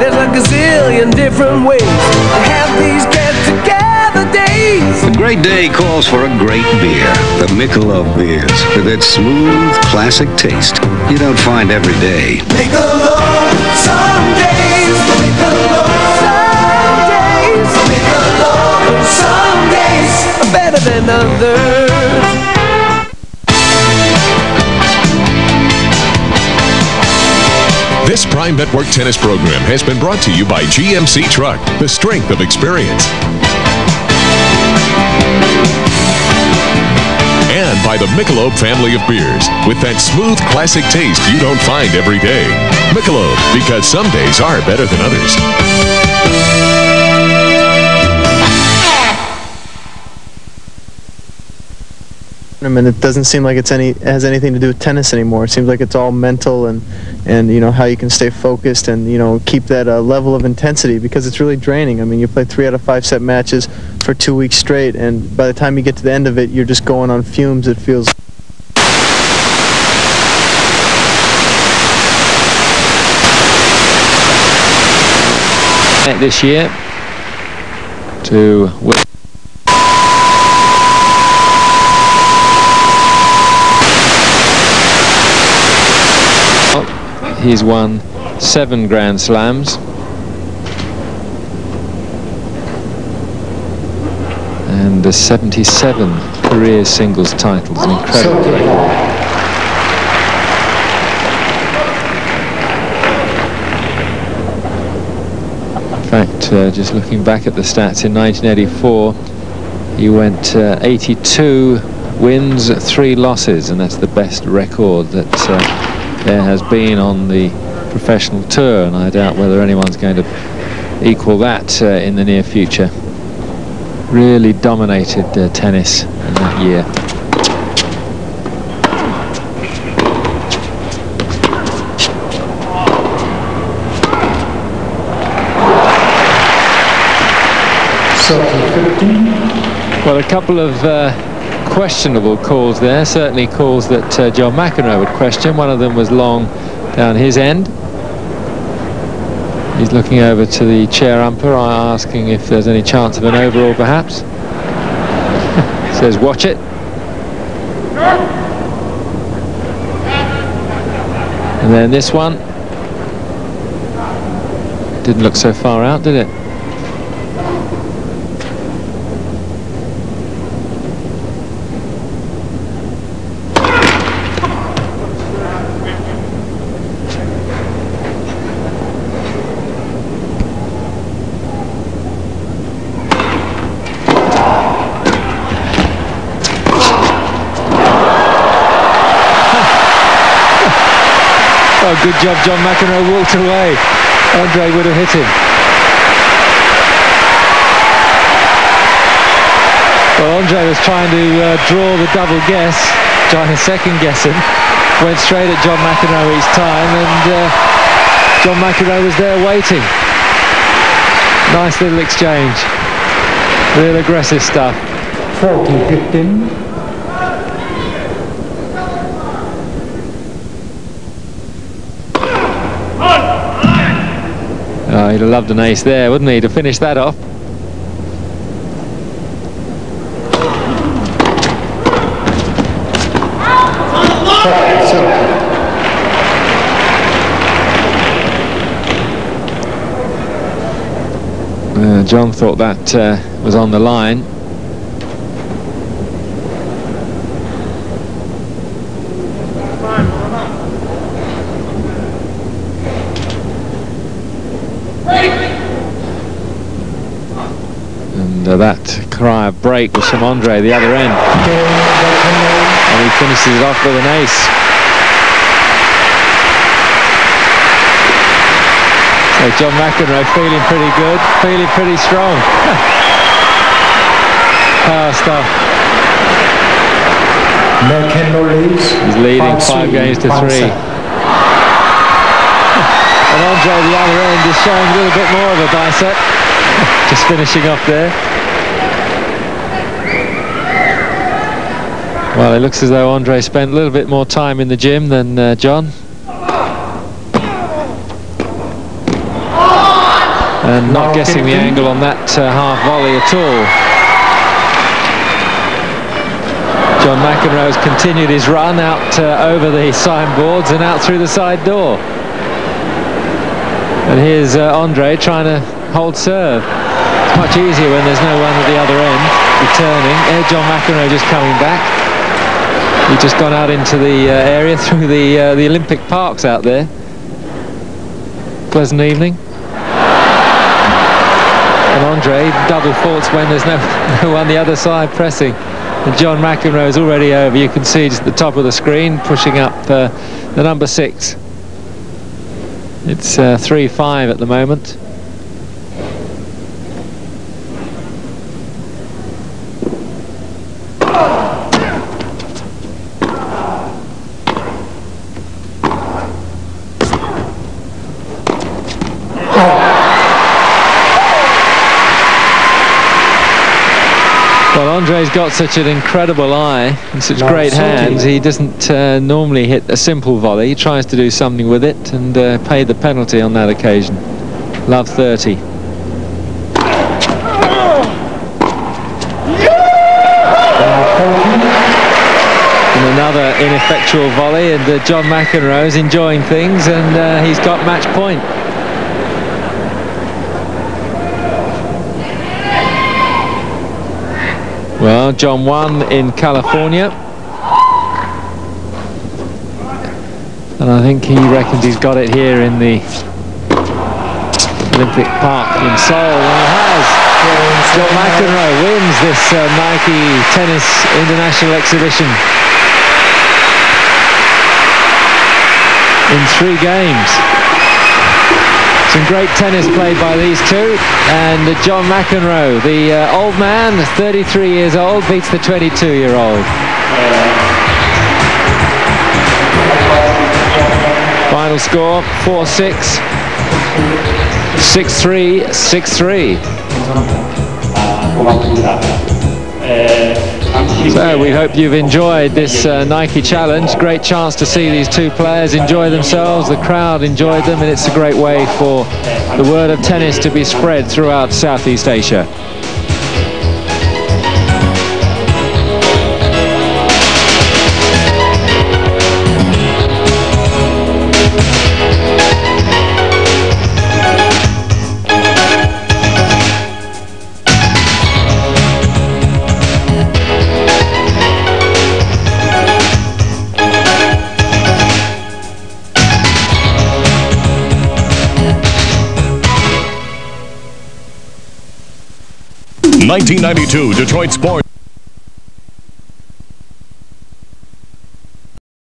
There's a gazillion different ways to have these get-together days. A great day calls for a great beer. The Michelob beers, with its smooth, classic taste you don't find every day. Michelob, some days. Michelob, some days. Michelob, some days are better than others. This Prime Network tennis program has been brought to you by GMC Truck, the strength of experience. And by the Michelob family of beers, with that smooth classic taste you don't find every day. Michelob, because some days are better than others. And it doesn't seem like it has anything to do with tennis anymore. It seems like it's all mental and you know how you can stay focused and keep that level of intensity, because it's really draining. I mean, you play 3 out of 5 set matches for 2 weeks straight, and by the time you get to the end of it, you're just going on fumes. It feels. This year to win. He's won 7 Grand Slams and 77 career singles titles. An incredible record. In fact, just looking back at the stats, in 1984 he went 82 wins, 3 losses, and that's the best record that there has been on the professional tour, and I doubt whether anyone's going to equal that in the near future. Really dominated tennis in that year. Well, a couple of questionable calls there, certainly calls that John McEnroe would question. One of them was long down his end. He's looking over to the chair umpire, asking if there's any chance of an overall, perhaps. Says, watch it. And then this one. Didn't look so far out, did it? Oh, good job, John McEnroe walked away. Andre would have hit him. Well, Andre was trying to draw the double guess, trying to second guess him. Went straight at John McEnroe each time, and John McEnroe was there waiting. Nice little exchange. Real aggressive stuff. 40-15. Oh, he'd have loved an ace there, wouldn't he, to finish that off? John thought that was on the line. And that cry of break was from Andre, the other end. And he finishes it off with an ace. So John McEnroe feeling pretty good, feeling pretty strong. Power stuff. He's leading 5 games to 3. And Andre, the other end, is showing a little bit more of a bicep. Just finishing off there. Well, it looks as though Andre spent a little bit more time in the gym than John. And not guessing the angle on that half volley at all. John McEnroe has continued his run out over the signboards and out through the side door. And here's Andre trying to hold serve. It's much easier when there's no one at the other end returning. John McEnroe just coming back. He's just gone out into the area through the Olympic parks out there. Pleasant evening. And Andre double faults when there's no one the other side pressing. And John McEnroe is already over. You can see just at the top of the screen pushing up the number 6. It's 3-5 at the moment. Well, Andre's got such an incredible eye and such great hands. He doesn't normally hit a simple volley. He tries to do something with it and paid the penalty on that occasion. Love 30. And another ineffectual volley, and John McEnroe's enjoying things, and he's got match point. Well, John won in California, and I think he reckons he's got it here in the Olympic Park in Seoul, and he has. John McEnroe wins this Nike Tennis International Exhibition in 3 games. Some great tennis played by these two, and John McEnroe, the old man, 33 years old, beats the 22-year-old. Final score 4-6, 6-3, 6-3. So we hope you've enjoyed this Nike Challenge. Great chance to see these two players enjoy themselves. The crowd enjoyed them, and it's a great way for the word of tennis to be spread throughout Southeast Asia. '92 Detroit Sports.